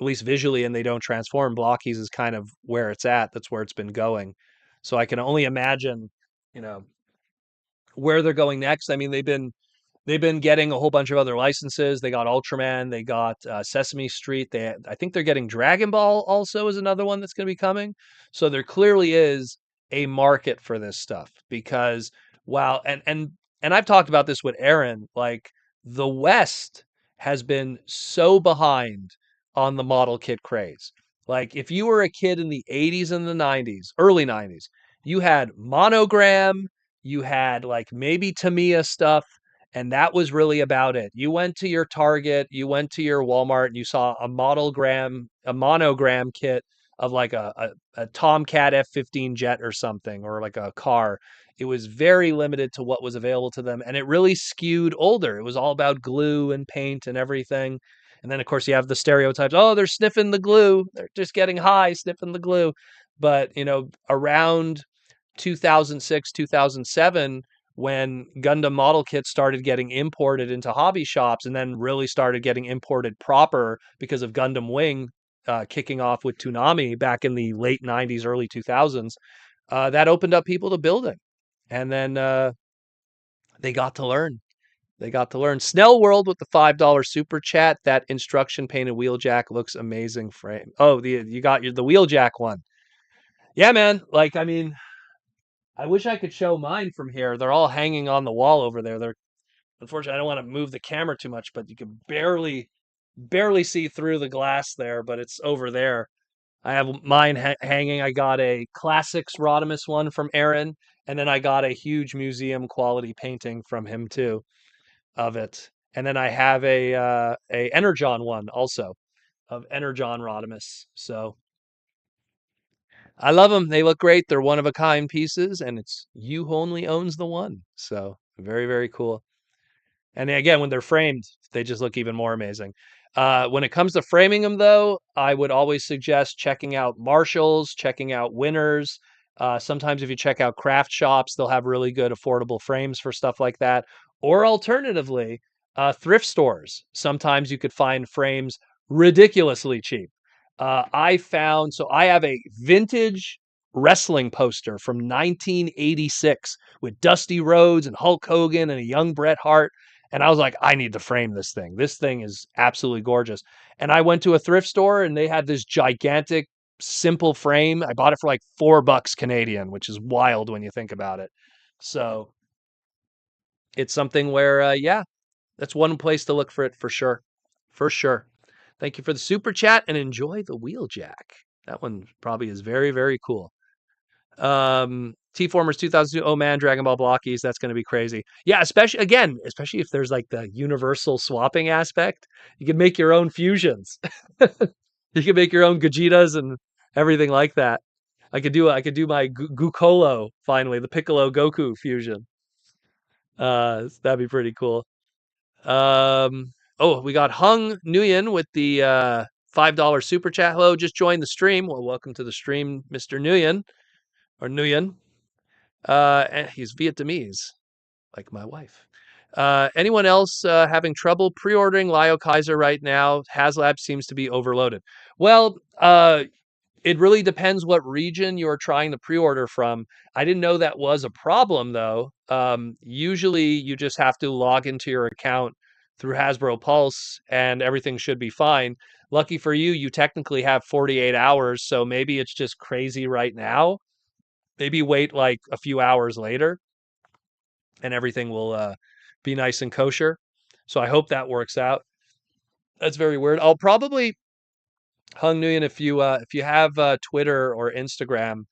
least visually, and they don't transform, Blockies is kind of where it's at. That's where it's been going. So I can only imagine, you know, where they're going next. I mean, they've been getting a whole bunch of other licenses. They got Ultraman, they got Sesame Street. I think they're getting Dragon Ball also is another one that's going to be coming. So there clearly is a market for this stuff because wow, and I've talked about this with Aaron. Like the West has been so behind on the model kit craze. Like if you were a kid in the 80s and the 90s, early 90s, you had Monogram, you had like maybe Tamiya stuff, and that was really about it. You went to your Target, you went to your Walmart, and you saw a monogram kit of like a Tomcat F-15 jet or something, or like a car. It was very limited to what was available to them, and it really skewed older. It was all about glue and paint and everything. And then, of course, you have the stereotypes. Oh, they're sniffing the glue. They're just getting high, sniffing the glue. But, around 2006, 2007, when Gundam model kits started getting imported into hobby shops and then really started getting imported proper because of Gundam Wing kicking off with Toonami back in the late 90s, early 2000s, that opened up people to building. And then they got to learn. They got to learn. Snell World with the $5 super chat. That instruction painted wheeljack looks amazing. Frame. Oh, you got the wheeljack one. Yeah, man. Like, I mean, I wish I could show mine from here. They're all hanging on the wall over there. They're unfortunately I don't want to move the camera too much, but you can barely see through the glass there, but it's over there. I have mine hanging. I got a Classics Rodimus one from Aaron, and then I got a huge museum quality painting from him too of it. And then I have a Energon one also of Energon Rodimus. So I love them. They look great. They're one of a kind pieces, and it's you who only owns the one. So very, very cool. And again, when they're framed, they just look even more amazing. When it comes to framing them, though, I would always suggest checking out Marshalls, checking out Winners. Sometimes if you check out craft shops, they'll have really good affordable frames for stuff like that. Or alternatively, thrift stores. Sometimes you could find frames ridiculously cheap. So I have a vintage wrestling poster from 1986 with Dusty Rhodes and Hulk Hogan and a young Bret Hart. And I was like, I need to frame this thing. This thing is absolutely gorgeous. And I went to a thrift store and they had this gigantic, simple frame. I bought it for like $4 Canadian, which is wild when you think about it. So it's something where, yeah, that's one place to look for it for sure. For sure. Thank you for the super chat and enjoy the wheeljack. That one probably is very, very cool. T-Formers 2002. Oh man, Dragon Ball Blockies. That's going to be crazy. Yeah, especially if there's like the universal swapping aspect. You can make your own fusions. You can make your own Gajitas and everything like that. I could do my Gukolo finally, the Piccolo Goku fusion. That'd be pretty cool. Oh, we got Hung Nguyen with the $5 super chat. Hello, just joined the stream. Well, welcome to the stream, Mr. Nguyen or Nguyen. And he's Vietnamese, like my wife. Anyone else having trouble pre-ordering LioKaiser right now? HasLab seems to be overloaded. Well, it really depends what region you're trying to pre-order from. I didn't know that was a problem though. Usually you just have to log into your account through Hasbro Pulse and everything should be fine. Lucky for you, you technically have 48 hours, so maybe it's just crazy right now. Maybe wait like a few hours later and everything will be nice and kosher. So I hope that works out. That's very weird. I'll probably Hung Nguyen, if you have Twitter or Instagram,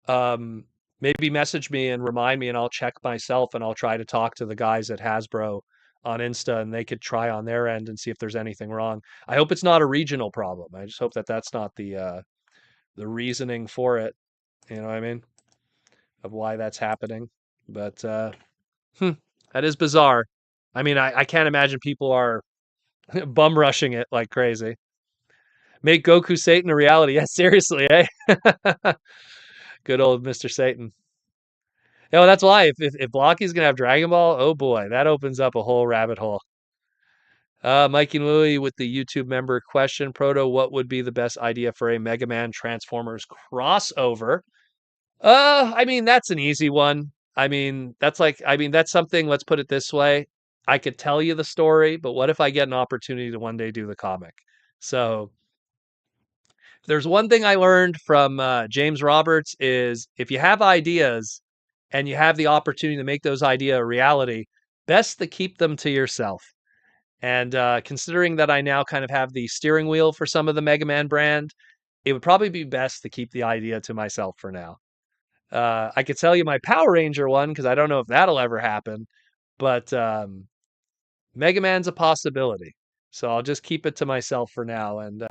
um, maybe message me and remind me, and I'll check myself, and I'll try to talk to the guys at Hasbro on Insta, and they could try on their end and see if there's anything wrong. I hope it's not a regional problem. I just hope that that's not the reasoning for it. You know what I mean? Of why that's happening. But hmm, that is bizarre. I mean, I can't imagine people are bum rushing it like crazy. Make Goku Satan a reality. Yeah, seriously, eh? Good old Mr. Satan. Yeah, well, that's why if Blocky's gonna have Dragon Ball, oh boy, that opens up a whole rabbit hole. Mikey and Louie with the YouTube member question. Proto, what would be the best idea for a Mega Man Transformers crossover? I mean, that's an easy one. I mean, that's something, let's put it this way. I could tell you the story, but what if I get an opportunity to one day do the comic? So there's one thing I learned from James Roberts is if you have ideas and you have the opportunity to make those ideas a reality, best to keep them to yourself. And considering that I now kind of have the steering wheel for some of the Mega Man brand, it would probably be best to keep the idea to myself for now. I could tell you my Power Ranger one because I don't know if that'll ever happen, but Mega Man's a possibility. So I'll just keep it to myself for now. And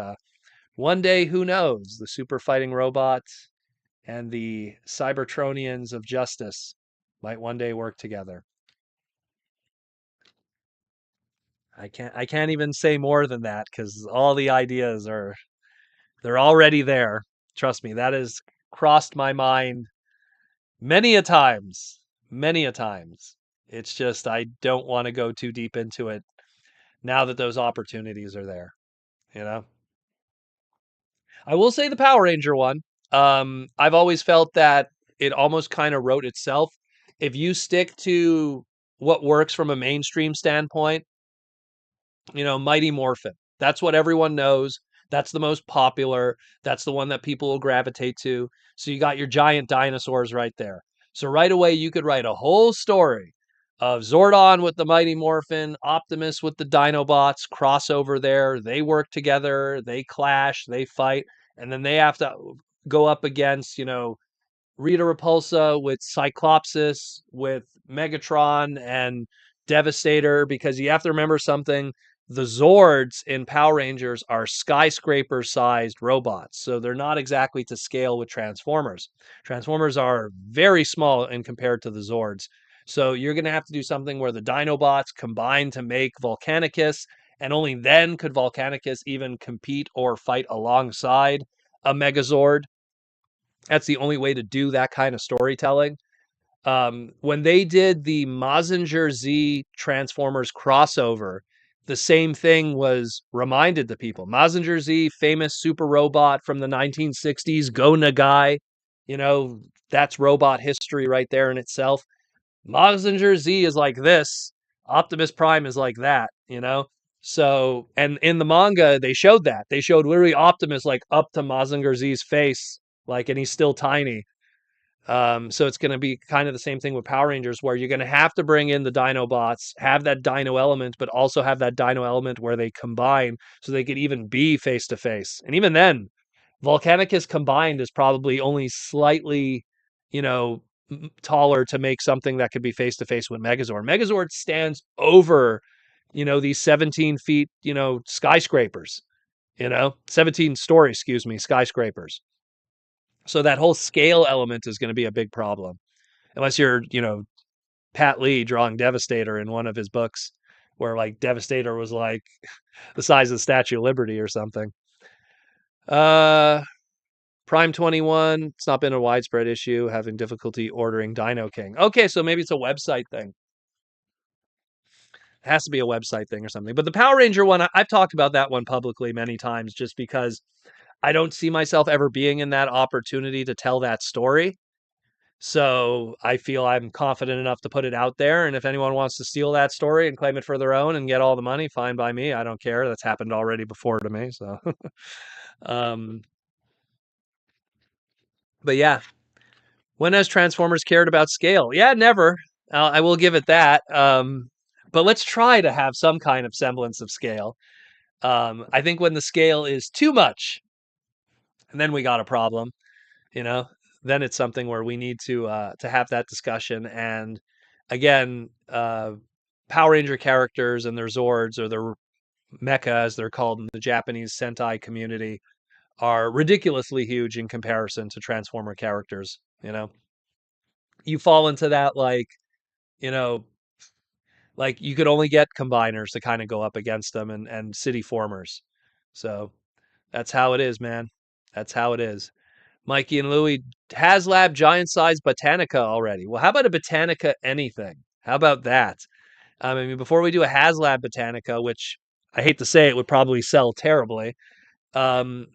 one day, who knows? The super fighting robots and the Cybertronians of justice might one day work together. I can't even say more than that because all the ideas are they're already there. Trust me, that has crossed my mind many a times. Many a times. It's just I don't want to go too deep into it now that those opportunities are there, you know? I will say the Power Ranger one. I've always felt that it almost kind of wrote itself. If you stick to what works from a mainstream standpoint, Mighty Morphin. That's what everyone knows. That's the most popular. That's the one that people will gravitate to. So you got your giant dinosaurs right there. So right away, you could write a whole story of Zordon with the Mighty Morphin, Optimus with the Dinobots, crossover there. They work together, they clash, they fight, and then they have to go up against, Rita Repulsa with Cyclopsis, with Megatron and Devastator, because you have to remember something. The Zords in Power Rangers are skyscraper sized robots, so they're not exactly to scale with Transformers. Transformers are very small in compared to the Zords. So you're going to have to do something where the Dinobots combine to make Volcanicus, and only then could Volcanicus even compete or fight alongside a Megazord. That's the only way to do that kind of storytelling. When they did the Mazinger Z Transformers crossover, the same thing was reminded to people. Mazinger Z, famous super robot from the 1960s, Go Nagai. You know, that's robot history right there in itself. Mazinger Z is like this. Optimus Prime is like that. So, and in the manga, they showed that. They showed literally Optimus like up to Mazinger Z's face, like, and he's still tiny. So it's going to be kind of the same thing with Power Rangers, where you're going to have to bring in the Dinobots, have that Dino element, but also have that Dino element where they combine so they could even be face to face. And even then, Volcanicus combined is probably only slightly, you know, taller to make something that could be face to face with Megazord. Megazord stands over, these 17 feet, skyscrapers, 17-story, excuse me, skyscrapers. So that whole scale element is going to be a big problem. Unless you're, Pat Lee drawing Devastator in one of his books where like Devastator was like the size of the Statue of Liberty or something. Uh, Prime 21. It's not been a widespread issue. Having difficulty ordering Dino King. Okay, so maybe it's a website thing. It has to be a website thing or something. But the Power Ranger one, I've talked about that one publicly many times, just because I don't see myself ever being in that opportunity to tell that story. So I feel I'm confident enough to put it out there. And if anyone wants to steal that story and claim it for their own and get all the money, fine by me. I don't care. That's happened already before to me. So, um, but yeah, when has Transformers cared about scale? Yeah, never. I will give it that. But let's try to have some kind of semblance of scale. I think when the scale is too much, and then we got a problem. You know, then it's something where we need to have that discussion. And again, Power Ranger characters and their Zords, or their mecha as they're called in the Japanese Sentai community, are ridiculously huge in comparison to Transformer characters. You fall into that, like, you know, like you could only get combiners to kind of go up against them, and city formers. So that's how it is, man. That's how it is. Mikey and Louie, HasLab giant size Botanica already. Well, how about a Botanica anything? How about that? I mean, before we do a HasLab Botanica, which I hate to say it would probably sell terribly, um,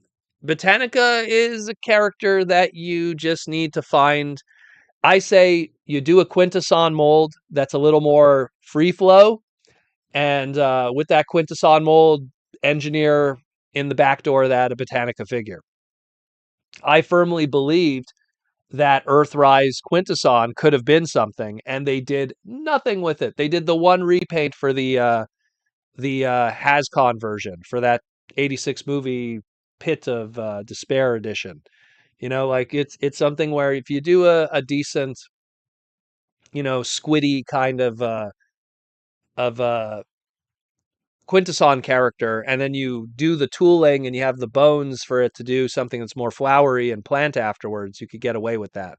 Botanica is a character that you just need to find. I say you do a Quintesson mold that's a little more free flow, and with that Quintesson mold, engineer in the back door of that a Botanica figure. I firmly believed that Earthrise Quintesson could have been something, and they did nothing with it. They did the one repaint for the Hascon version for that '86 movie Pit of Despair edition. Like it's something where if you do a decent, squiddy kind of Quintesson character, and then you do the tooling and you have the bones for it to do something that's more flowery and plant afterwards, you could get away with that.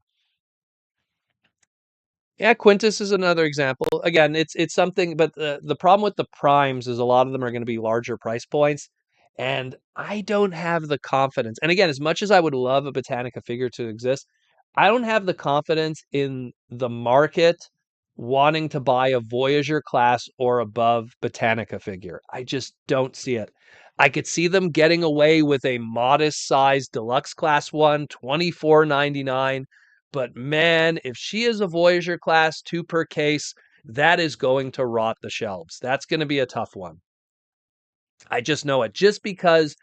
Yeah, Quintus is another example. Again, it's something, but the problem with the primes is a lot of them are going to be larger price points, and I don't have the confidence. And again, as much as I would love a Botanica figure to exist, I don't have the confidence in the market wanting to buy a Voyager class or above Botanica figure. I just don't see it. I could see them getting away with a modest size deluxe class one, 24.99. But man, if she is a Voyager class 2 per case, that is going to rot the shelves. That's going to be a tough one. I just know it. Just because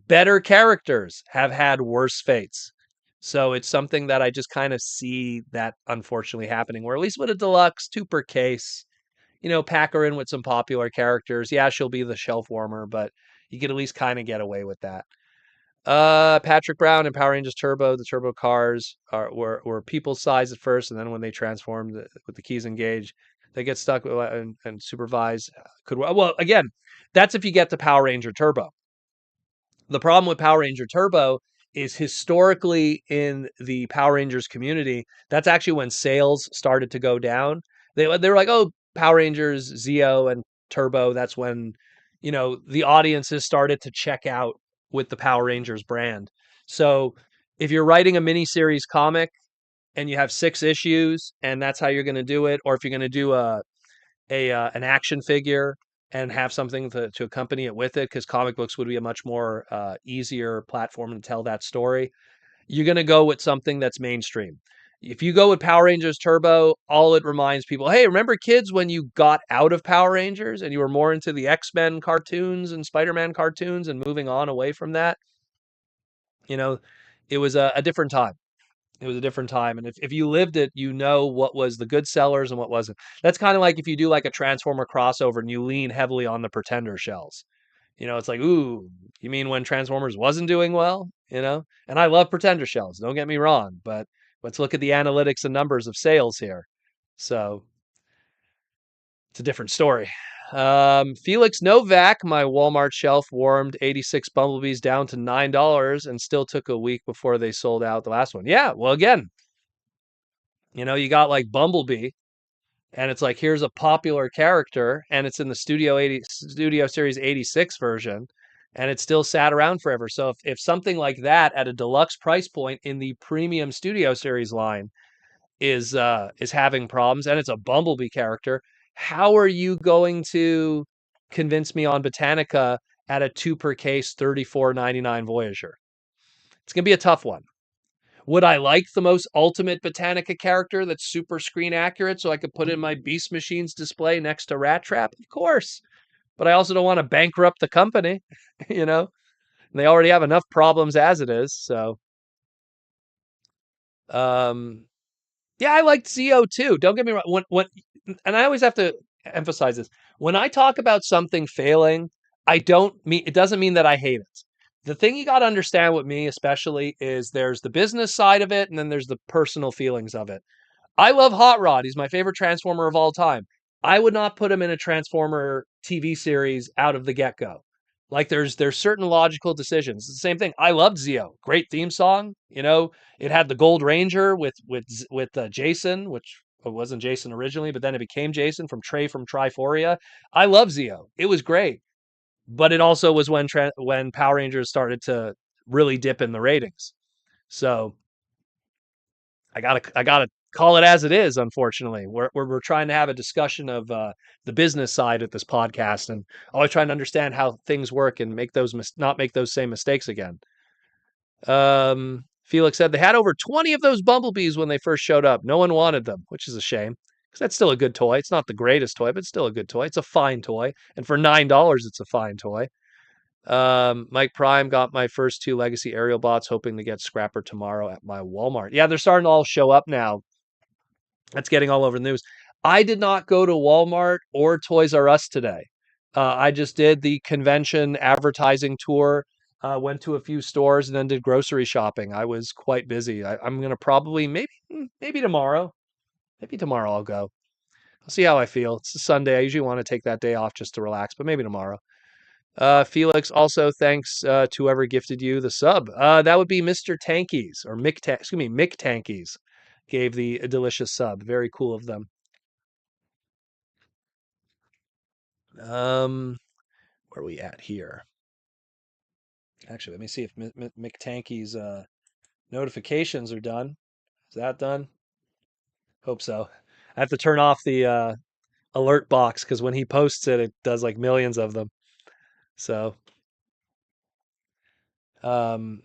better characters have had worse fates. So it's something that I just kind of see that unfortunately happening, where at least with a deluxe 2 per case, pack her in with some popular characters. Yeah, she'll be the shelf warmer, but you can at least kind of get away with that. Patrick Brown and Power Rangers Turbo, the Turbo cars were people size at first, and then when they transformed with the keys engaged, they get stuck with, and supervise could well again. That's if you get the Power Ranger Turbo. The problem with Power Ranger Turbo is historically in the Power Rangers community, that's actually when sales started to go down. They were like, oh, Power Rangers Zeo and Turbo. That's when the audiences started to check out with the Power Rangers brand. So if you're writing a miniseries comic and you have 6 issues and that's how you're going to do it, or if you're going to do an action figure and have something to accompany it with it, because comic books would be a much more easier platform to tell that story, you're going to go with something that's mainstream. If you go with Power Rangers Turbo, all it reminds people, hey, remember kids when you got out of Power Rangers and you were more into the X-Men cartoons and Spider-Man cartoons and moving on away from that? You know, it was a different time. It was a different time. And if you lived it, you know what was the good sellers and what wasn't. That's kind of like if you do like a Transformer crossover and you lean heavily on the Pretender shells. It's like, ooh, you mean when Transformers wasn't doing well? And I love Pretender shells, don't get me wrong, but let's look at the analytics and numbers of sales here. So it's a different story. Felix Novak, my Walmart shelf warmed 86 Bumblebees down to $9 and still took a week before they sold out the last one. Yeah, well, again, you got like Bumblebee, and it's like here's a popular character, and it's in the Studio Series 86 version, and it still sat around forever. So if something like that at a deluxe price point in the premium Studio Series line is having problems, and it's a Bumblebee character, how are you going to convince me on Botanica at a 2 per case 34.99 Voyager? It's gonna be a tough one. Would I like the most ultimate Botanica character that's super screen accurate so I could put in my Beast Machines display next to Rat Trap? Of course. But I also don't want to bankrupt the company, you know? And they already have enough problems as it is. So, um, yeah, I liked Zio too. Don't get me wrong. And I always have to emphasize this. When I talk about something failing, I don't mean it doesn't mean that I hate it. The thing you got to understand with me, especially, is there's the business side of it, and then there's the personal feelings of it. I love Hot Rod. He's my favorite Transformer of all time. I would not put him in a Transformer TV series out of the get go. Like there's certain logical decisions. It's the same thing. I loved Zeo. Great theme song. You know, it had the Gold Ranger with Jason, which wasn't Jason originally, but then it became Jason from Triforia. I love Zeo. It was great, but it also was when Power Rangers started to really dip in the ratings. So I gotta call it as it is. Unfortunately, we're trying to have a discussion of the business side at this podcast, and always trying to understand how things work and not make those same mistakes again. Felix said they had over 20 of those bumblebees when they first showed up. No one wanted them, which is a shame because that's still a good toy. It's not the greatest toy, but it's still a good toy. It's a fine toy, and for $9, it's a fine toy. Mike Prime got my first two Legacy aerial bots, hoping to get Scrapper tomorrow at my Walmart. Yeah, they're starting to all show up now. That's getting all over the news. I did not go to Walmart or Toys R Us today. I just did the convention advertising tour, went to a few stores, and then did grocery shopping. I was quite busy. I'm gonna probably maybe tomorrow. Maybe tomorrow I'll go. I'll see how I feel. It's a Sunday. I usually want to take that day off just to relax, but maybe tomorrow. Felix, also thanks to whoever gifted you the sub. That would be Mr. Tankies or Mick Tankies gave the delicious sub. Very cool of them. Where are we at here? Actually, let me see if Mick Tankies notifications are done. Is that done? Hope so. I have to turn off the alert box because when he posts it, it does like millions of them. So, um,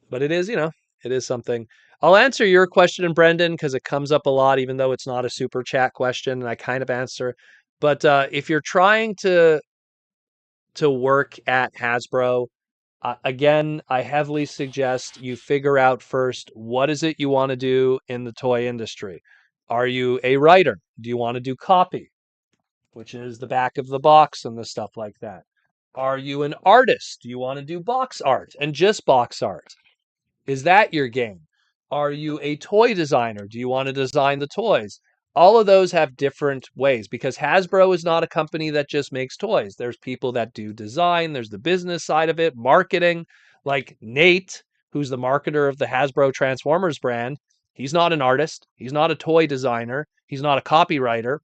but it is, it is something. I'll answer your question, Brendan, because it comes up a lot, even though it's not a super chat question, and I kind of answer. But if you're trying to work at Hasbro, again, I heavily suggest you figure out first what is it you want to do in the toy industry. Are you a writer? Do you want to do copy, which is the back of the box and the stuff like that? Are you an artist? Do you want to do box art and just box art? Is that your game? Are you a toy designer? Do you want to design the toys? All of those have different ways because Hasbro is not a company that just makes toys. There's people that do design, there's the business side of it, marketing, like Nate, who's the marketer of the Hasbro Transformers brand. He's not an artist, he's not a toy designer, he's not a copywriter,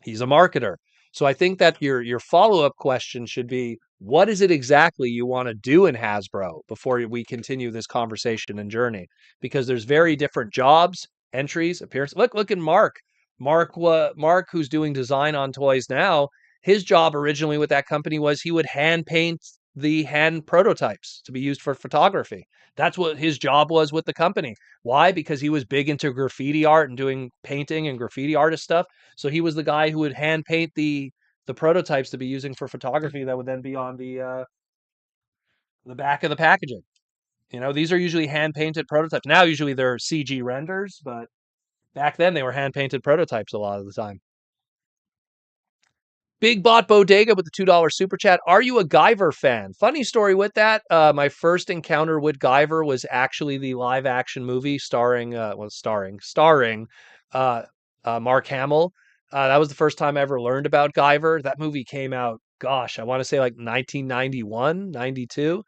he's a marketer. So I think that your follow-up question should be, what is it exactly you want to do in Hasbro before we continue this conversation and journey? Because there's very different jobs, entries, appearance. Look at Mark. Mark, who's doing design on toys now, his job originally with that company was he would hand paint the hand prototypes to be used for photography. That's what his job was with the company. Why? Because he was big into graffiti art and doing painting and graffiti artist stuff. So he was the guy who would hand paint the prototypes to be using for photography that would then be on the back of the packaging. These are usually hand painted prototypes. Now usually they're CG renders, but back then they were hand painted prototypes a lot of the time. Big Bot Bodega with the $2 super chat. Are you a Guyver fan? Funny story with that. My first encounter with Guyver was actually the live action movie starring Mark Hamill. That was the first time I ever learned about Guyver. That movie came out, gosh, I want to say like 1991, 92.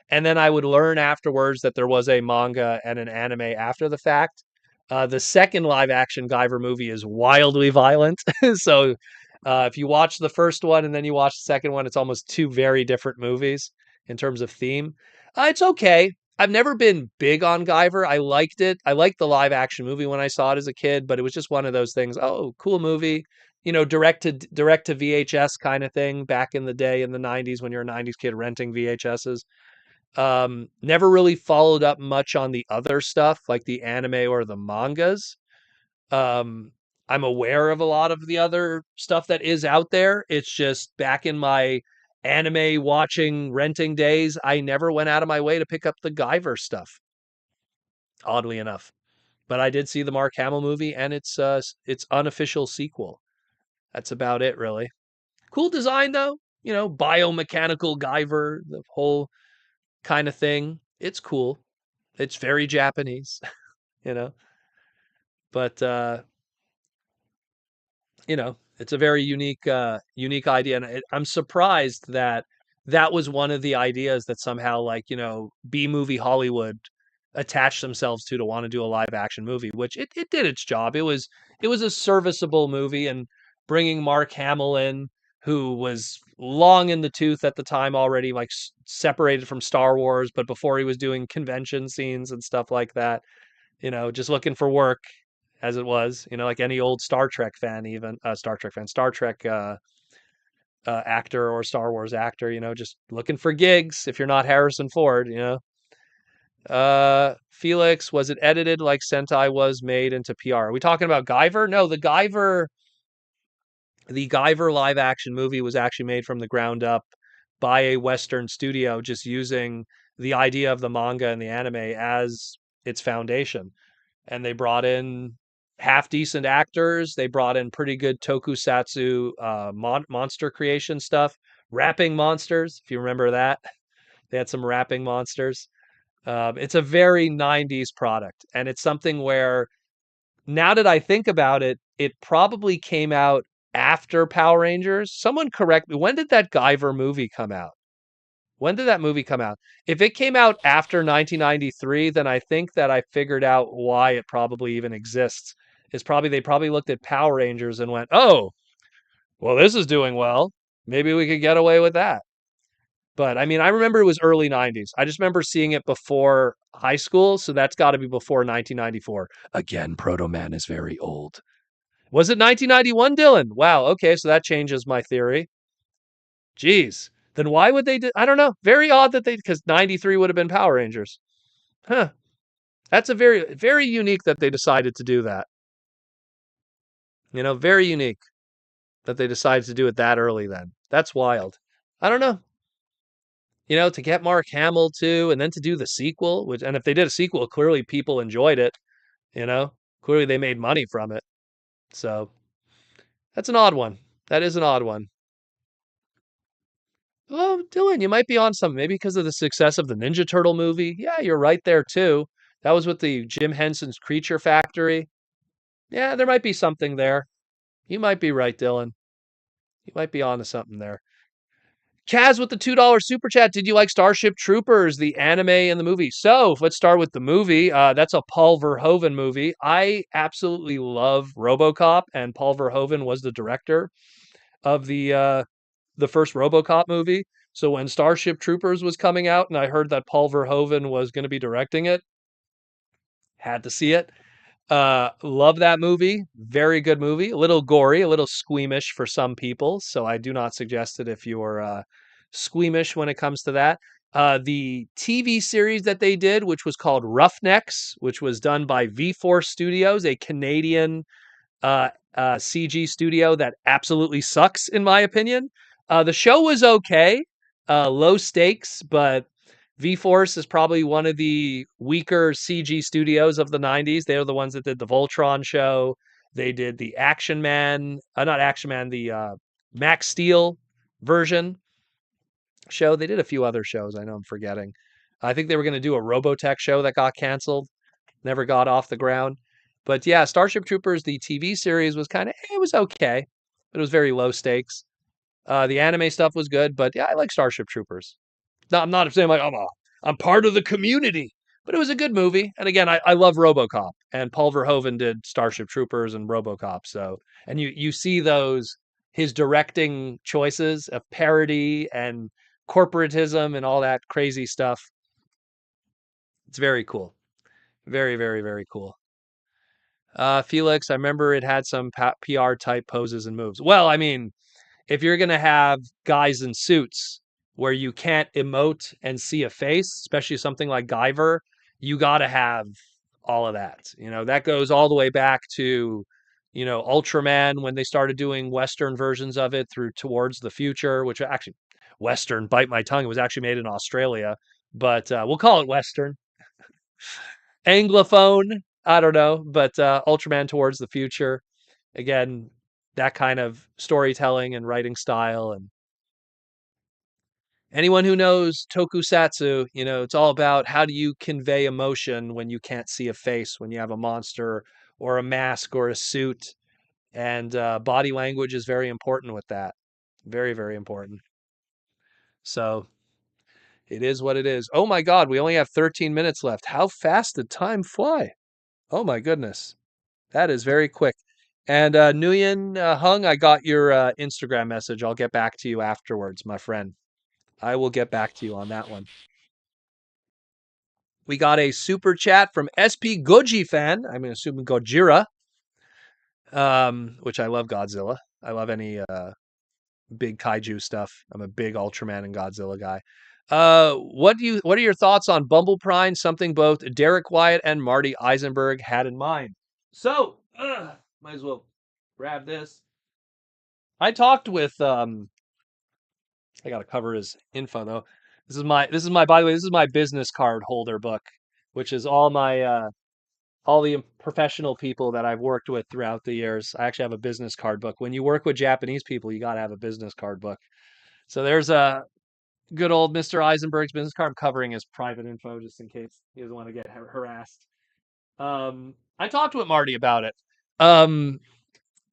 And then I would learn afterwards that there was a manga and an anime after the fact. The second live action Guyver movie is wildly violent. So if you watch the first one and then you watch the second one, it's almost two very different movies. in terms of theme. It's okay. I've never been big on Guyver. I liked it. I liked the live action movie when I saw it as a kid, but it was just one of those things. Oh, cool movie. Direct to VHS kind of thing back in the day in the 90s when you're a 90s kid renting VHSs. Never really followed up much on the other stuff like the anime or the mangas. Um, I'm aware of a lot of the other stuff that is out there. It's just back in my anime watching, renting days, I never went out of my way to pick up the Guyver stuff, oddly enough. But I did see the Mark Hamill movie and its unofficial sequel. That's about it, really. Cool design though, biomechanical Guyver, the whole kind of thing. It's cool. It's very Japanese, you know. But it's a very unique idea, and I'm surprised that that was one of the ideas that somehow, like, B movie Hollywood attached themselves to want to do a live action movie, which it did its job. It was a serviceable movie, and bringing Mark Hamill in, who was long in the tooth at the time already, like separated from Star Wars, but before he was doing convention scenes and stuff like that, just looking for work as it was, like any old Star Trek fan, even Star Trek fan, Star Trek actor or Star Wars actor, just looking for gigs if you're not Harrison Ford. Felix, was it edited like Sentai was made into PR? Are we talking about Guyver? No, the Guyver live action movie was actually made from the ground up by a Western studio, just using the idea of the manga and the anime as its foundation. And they brought in half decent actors. They brought in pretty good tokusatsu monster creation stuff, rapping monsters. If you remember that, they had some rapping monsters. It's a very 90s product, and it's something where, now that I think about it, it probably came out after Power Rangers. Someone correct me. When did that Guyver movie come out? When did that movie come out? If it came out after 1993, then I think that I figured out why it probably even exists. They probably looked at Power Rangers and went, "Oh, well, this is doing well. Maybe we could get away with that." But I mean, I remember it was early 90s. I just remember seeing it before high school, so that's got to be before 1994. Again, Protoman is very old. Was it 1991, Dylan? Wow, okay, so that changes my theory. Jeez. Then why would they do? I don't know. Very odd that because 93 would have been Power Rangers. Huh. That's a very, very unique that they decided to do that. Very unique that they decided to do it that early then. That's wild. I don't know. To get Mark Hamill too, and then to do the sequel, and if they did a sequel, clearly people enjoyed it, you know? Clearly they made money from it. So that's an odd one. That is an odd one. Oh, Dylan, you might be on something. Maybe because of the success of the Ninja Turtle movie. Yeah, you're right there too. That was with the Jim Henson's Creature Factory. Yeah, there might be something there. You might be right, Dylan. You might be onto something there. Chaz with the $2 super chat. Did you like Starship Troopers, the anime and the movie? So let's start with the movie. That's a Paul Verhoeven movie. I absolutely love RoboCop, and Paul Verhoeven was the director of the first RoboCop movie. So when Starship Troopers was coming out, and I heard that Paul Verhoeven was going to be directing it, had to see it. Love that movie. Very good movie. A little gory, a little squeamish for some people. So I do not suggest it if you are squeamish when it comes to that. The TV series that they did, which was called Roughnecks, which was done by V4 Studios, a Canadian CG studio that absolutely sucks, in my opinion. The show was okay, low stakes, but V-Force is probably one of the weaker CG studios of the 90s. They're the ones that did the Voltron show. They did the Action Man, not Action Man, the Max Steel version show. They did a few other shows. I know I'm forgetting. I think they were going to do a Robotech show that got canceled, never got off the ground. But yeah, Starship Troopers, the TV series was it was okay, but it was very low stakes. The anime stuff was good, but yeah, I like Starship Troopers. No, I'm not saying like I'm part of the community, but it was a good movie. And again, I love RoboCop, and Paul Verhoeven did Starship Troopers and RoboCop. So, and you see those his directing choices of parody and corporatism and all that crazy stuff. It's very cool. Very, very, very cool. Felix, I remember it had some PR type poses and moves. Well, I mean, if you're gonna have guys in suits where you can't emote and see a face, especially something like Guyver, you gotta have all of that. That goes all the way back to, Ultraman when they started doing Western versions of it through Towards the Future, which actually Western, bite my tongue, it was actually made in Australia, but we'll call it Western. Anglophone, I don't know, but Ultraman Towards the Future, again, that kind of storytelling and writing style. And anyone who knows tokusatsu, it's all about how do you convey emotion when you can't see a face, when you have a monster or a mask or a suit. And body language is very important with that. Very, very important. So it is what it is. Oh my God, we only have 13 minutes left. How fast did time fly? Oh my goodness. That is very quick. And Nguyen Hung, I got your Instagram message. I'll get back to you afterwards, my friend. I will get back to you on that one. We got a super chat from SP Goji fan. I'm assuming Gojira, which I love Godzilla. I love any big kaiju stuff. I'm a big Ultraman and Godzilla guy. What are your thoughts on Bumble Prime? Something both Derek Wyatt and Marty Eisenberg had in mind. So, might as well grab this. I talked with I gotta cover his info though. This is my by the way, this is my business card holder book, which is all the professional people that I've worked with throughout the years. I actually have a business card book. When you work with Japanese people, you gotta have a business card book. So there's a good old Mr. Eisenberg's business card. I'm covering his private info just in case he doesn't want to get harassed. I talked with Marty about it. Um,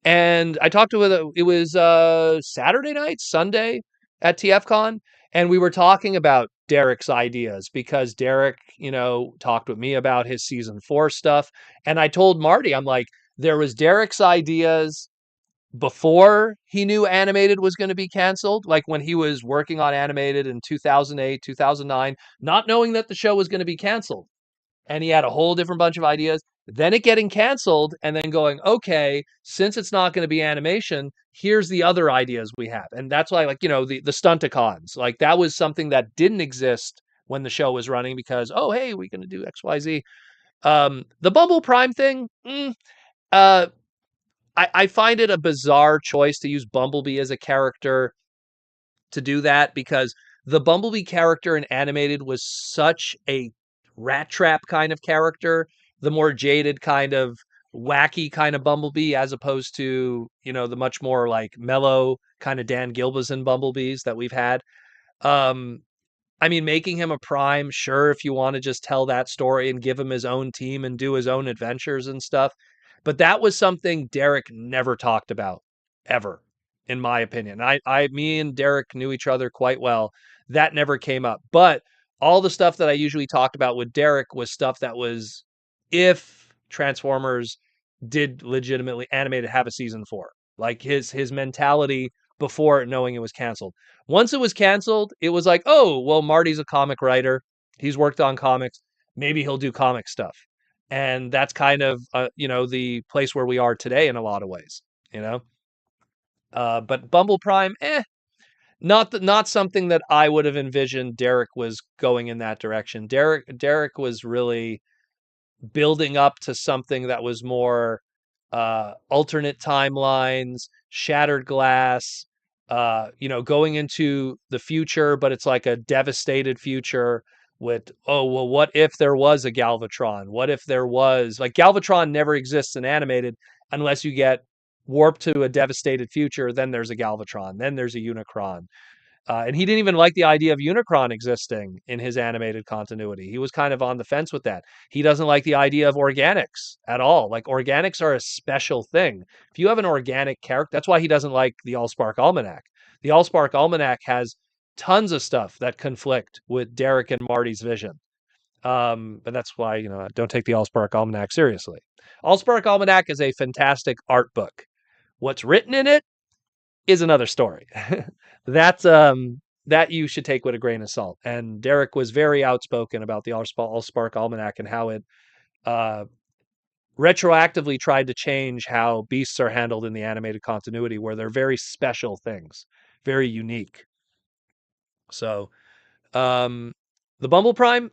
and I talked to it was Saturday night, Sunday at TFCon, and we were talking about Derek's ideas because Derek, talked with me about his season 4 stuff, and I told Marty, I'm like, there was Derek's ideas before he knew animated was going to be canceled, like when he was working on animated in 2008, 2009, not knowing that the show was going to be canceled, and he had a whole different bunch of ideas. Then it getting canceled, and then going, okay, since it's not going to be animation, here's the other ideas we have. And that's why, like, the Stunticons, like that was something that didn't exist when the show was running because, oh, hey, we're going to do XYZ. The Bumble Prime thing, uh, I find it a bizarre choice to use Bumblebee as a character to do that because the Bumblebee character in animated was such a rat trap kind of character, the more jaded kind of wacky kind of Bumblebee as opposed to, the much more like mellow kind of Dan Gilbazin Bumblebees that we've had. Um, I mean, making him a prime, sure, if you want to just tell that story and give him his own team and do his own adventures and stuff. But that was something Derek never talked about, ever, in my opinion. Me and Derek knew each other quite well. That never came up. But all the stuff that I usually talked about with Derek was stuff that was if Transformers did legitimately animated have a season 4. Like his mentality before knowing it was canceled. Once it was canceled, it was like, oh, well, Marty's a comic writer. He's worked on comics. Maybe he'll do comic stuff. And that's kind of, the place where we are today in a lot of ways, you know? But Bumble Prime, not something that I would have envisioned Derek was going in that direction. Derek was really building up to something that was more alternate timelines, shattered glass, going into the future, but it's like a devastated future with, oh, well, what if there was a Galvatron? What if there was, like, Galvatron never exists in animated unless you get warped to a devastated future, then there's a Galvatron, then there's a Unicron. And he didn't even like the idea of Unicron existing in his animated continuity. He was kind of on the fence with that. He doesn't like the idea of organics at all. Like, organics are a special thing. If you have an organic character, that's why he doesn't like the Allspark Almanac. The Allspark Almanac has tons of stuff that conflict with Derek and Marty's vision. But that's why, don't take the Allspark Almanac seriously. Allspark Almanac is a fantastic art book. What's written in it is another story. That's that you should take with a grain of salt. And Derek was very outspoken about the Allspark Almanac and how it uh, retroactively tried to change how beasts are handled in the animated continuity, where they're very special things, very unique. So, um, the Bumble Prime,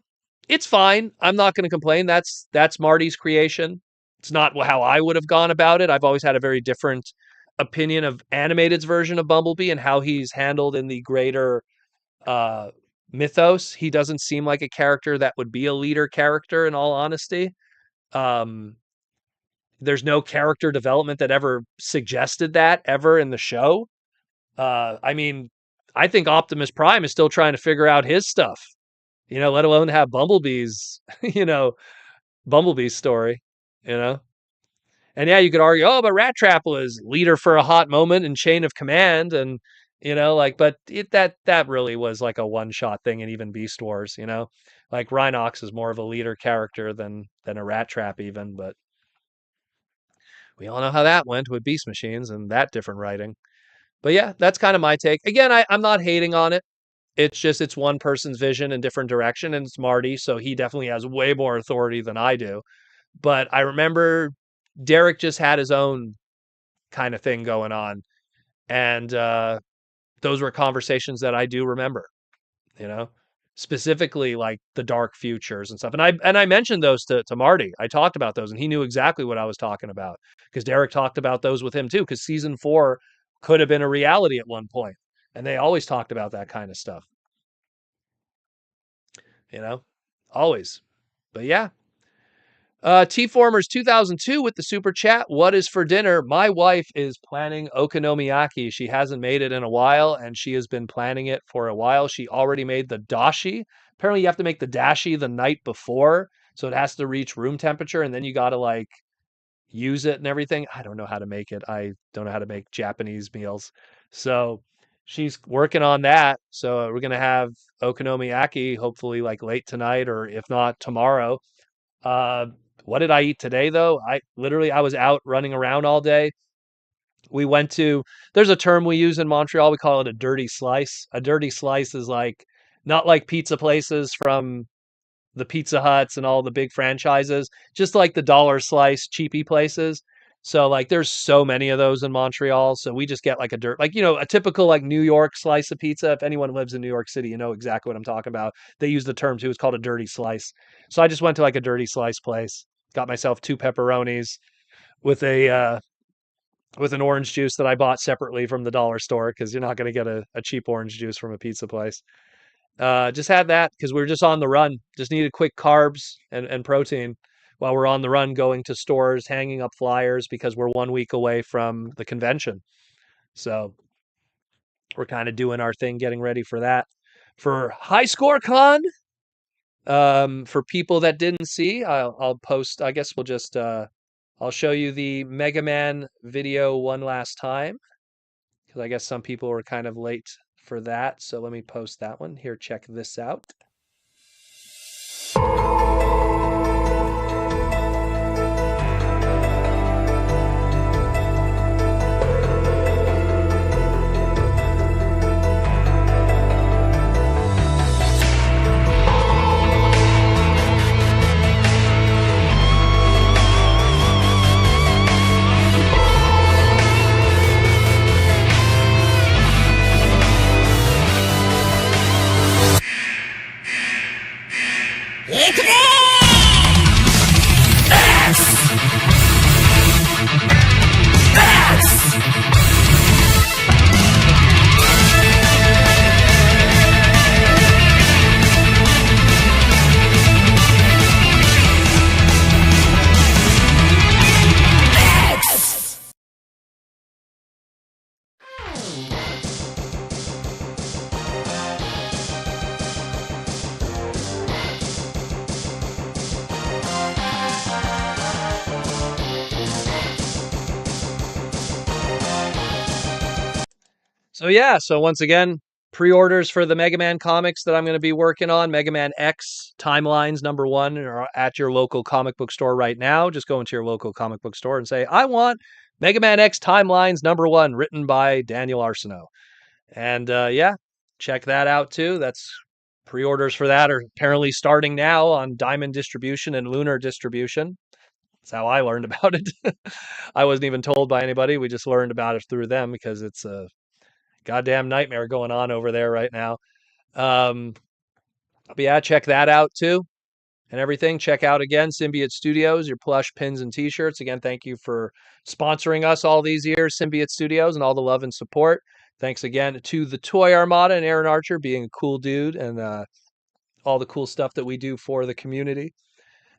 it's fine. I'm not going to complain. That's Marty's creation. It's not how I would have gone about it. I've always had a very different opinion of animated's version of Bumblebee and how he's handled in the greater uh, mythos. He doesn't seem like a character that would be a leader character, in all honesty. Um, there's no character development that ever suggested that ever in the show. I mean, I think Optimus Prime is still trying to figure out his stuff, let alone have Bumblebee's, Bumblebee's story, you know? And yeah, you could argue, oh, but Rat Trap was leader for a hot moment in Chain of Command. And, but that really was like a one shot thing in even Beast Wars, like Rhinox is more of a leader character than a Rat Trap even, but we all know how that went with Beast Machines and that different writing. But yeah, that's kind of my take. Again, I'm not hating on it. It's just it's one person's vision in different direction, and it's Marty, so he definitely has way more authority than I do. But I remember Derek just had his own kind of thing going on, and those were conversations that I do remember. You know, specifically like the dark futures and stuff. And I mentioned those to Marty. I talked about those, and he knew exactly what I was talking about because Derek talked about those with him too. Because season 4 could have been a reality at one point, and they always talked about that kind of stuff. Always. But yeah. T-Formers 2002 with the super chat. What is for dinner? My wife is planning okonomiyaki. She hasn't made it in a while, and she has been planning it for a while. She already made the dashi. Apparently, you have to make the dashi the night before, so it has to reach room temperature, and then you got to like use it and everything. I don't know how to make it. I don't know how to make Japanese meals. So she's working on that. So we're gonna have okonomiyaki hopefully like late tonight, or if not tomorrow. Uh, what did I eat today though? I was out running around all day. We went to There's a term we use in Montreal. We call it a dirty slice. A dirty slice is like not like pizza places from the Pizza Huts and all the big franchises, just like the dollar slice cheapy places. So like there's so many of those in Montreal. So we just get like a typical like New York slice of pizza. If anyone lives in New York City, you know exactly what I'm talking about. They use the term too. It's called a dirty slice. So I just went to like a dirty slice place, got myself 2 pepperonis with with an orange juice that I bought separately from the dollar store because you're not going to get a cheap orange juice from a pizza place. Just had that because we were just on the run. Just needed quick carbs and protein while we're on the run, going to stores, hanging up flyers because we're 1 week away from the convention. So we're kind of doing our thing, getting ready for that. For High Score Con, for people that didn't see, I'll post. I guess we'll just I'll show you the Mega Man video one last time because I guess some people were kind of late for that. So let me post that one. Here, check this out. So once again, pre-orders for the Mega Man comics that I'm going to be working on, Mega Man X Timelines #1, are at your local comic book store right now. Just go into your local comic book store and say, I want Mega Man X Timelines #1, written by Daniel Arsenault. And yeah, check that out too. That's pre-orders for that are apparently starting now on Diamond Distribution and Lunar Distribution. That's how I learned about it. I wasn't even told by anybody. We just learned about it through them because it's a goddamn nightmare going on over there right now. Um, but yeah, check that out too and everything. Check out again Symbiote Studios, your plush pins and t-shirts. Again, thank you for sponsoring us all these years, Symbiote Studios, and all the love and support. Thanks again to the Toy Armada and Aaron Archer being a cool dude and all the cool stuff that we do for the community.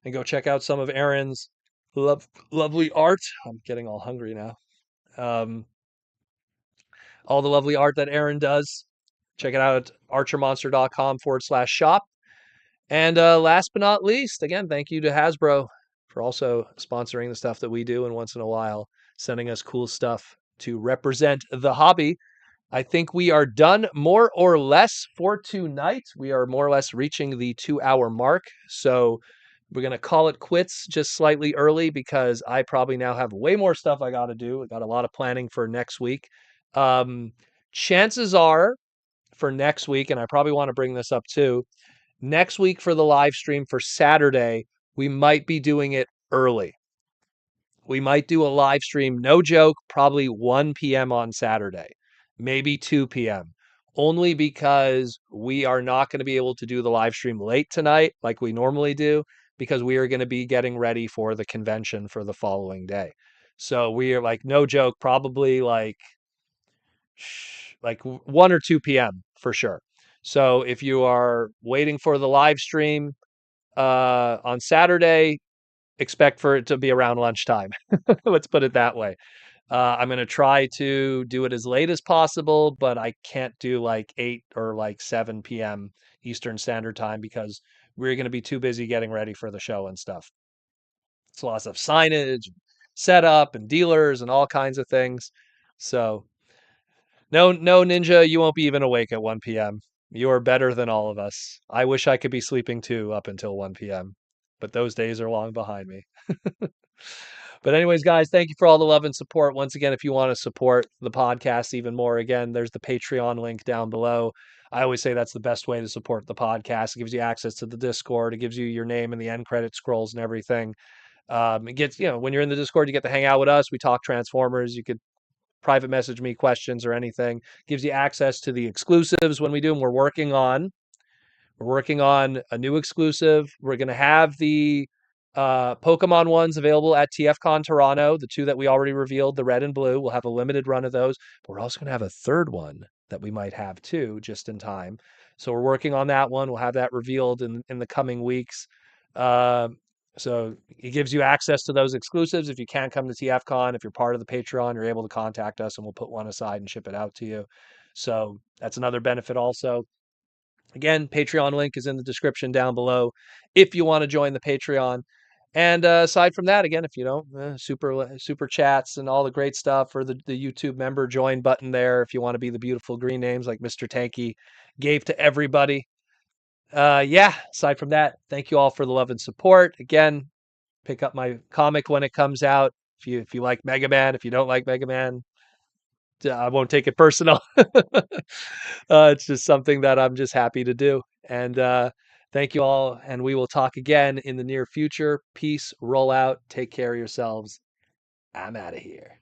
And go check out some of Aaron's lovely art. I'm getting all hungry now. Um, all the lovely art that Aaron does. Check it out at archermonster.com/shop. And last but not least, again, thank you to Hasbro for also sponsoring the stuff that we do and once in a while sending us cool stuff to represent the hobby. I think we are done more or less for tonight. We are more or less reaching the 2-hour mark. So we're going to call it quits just slightly early because I probably now have way more stuff I got to do. I got a lot of planning for next week. Um, Chances are for next week, and I probably want to bring this up too, next week for the live stream for Saturday, we might be doing it early. We might do a live stream, no joke, probably 1 p.m. on Saturday, maybe 2 p.m. Only because we are not going to be able to do the live stream late tonight like we normally do, because we are going to be getting ready for the convention for the following day. So we are like, no joke, probably like 1 or 2 p.m. for sure. So if you are waiting for the live stream on Saturday, expect for it to be around lunchtime. Let's put it that way. I'm going to try to do it as late as possible, but I can't do like 8 or like 7 p.m. Eastern Standard Time because we're going to be too busy getting ready for the show and stuff. It's lots of signage, setup, and dealers, and all kinds of things. So no, no, Ninja, you won't be even awake at 1 p.m. You are better than all of us. I wish I could be sleeping too up until 1 p.m., but those days are long behind me. But anyways, guys, thank you for all the love and support. Once again, if you want to support the podcast even more, again, there's the Patreon link down below. I always say that's the best way to support the podcast. It gives you access to the Discord. It gives you your name and the end credit scrolls and everything. It gets, when you're in the Discord, you get to hang out with us. We talk Transformers. You could private message me questions or anything. Gives you access to the exclusives when we do them. We're working on a new exclusive. We're going to have the Pokemon ones available at TFCon Toronto, the two that we already revealed, the red and blue. We'll have a limited run of those, but we're also going to have a third one that we might have too, just in time. So we're working on that one. We'll have that revealed in the coming weeks. Uh, so it gives you access to those exclusives. If you can't come to TFCon, if you're part of the Patreon, you're able to contact us and we'll put one aside and ship it out to you. So that's another benefit also. Again, Patreon link is in the description down below if you want to join the Patreon. And aside from that, again, if you don't, super chats and all the great stuff, or the YouTube member join button there if you want to be the beautiful green names like Mr. Tanky gave to everybody. Yeah, aside from that, thank you all for the love and support. Again, pick up my comic when it comes out. If you like Mega Man, if you don't like Mega Man, I won't take it personal. It's just something that I'm just happy to do. And thank you all. And we will talk again in the near future. Peace, roll out, take care of yourselves. I'm out of here.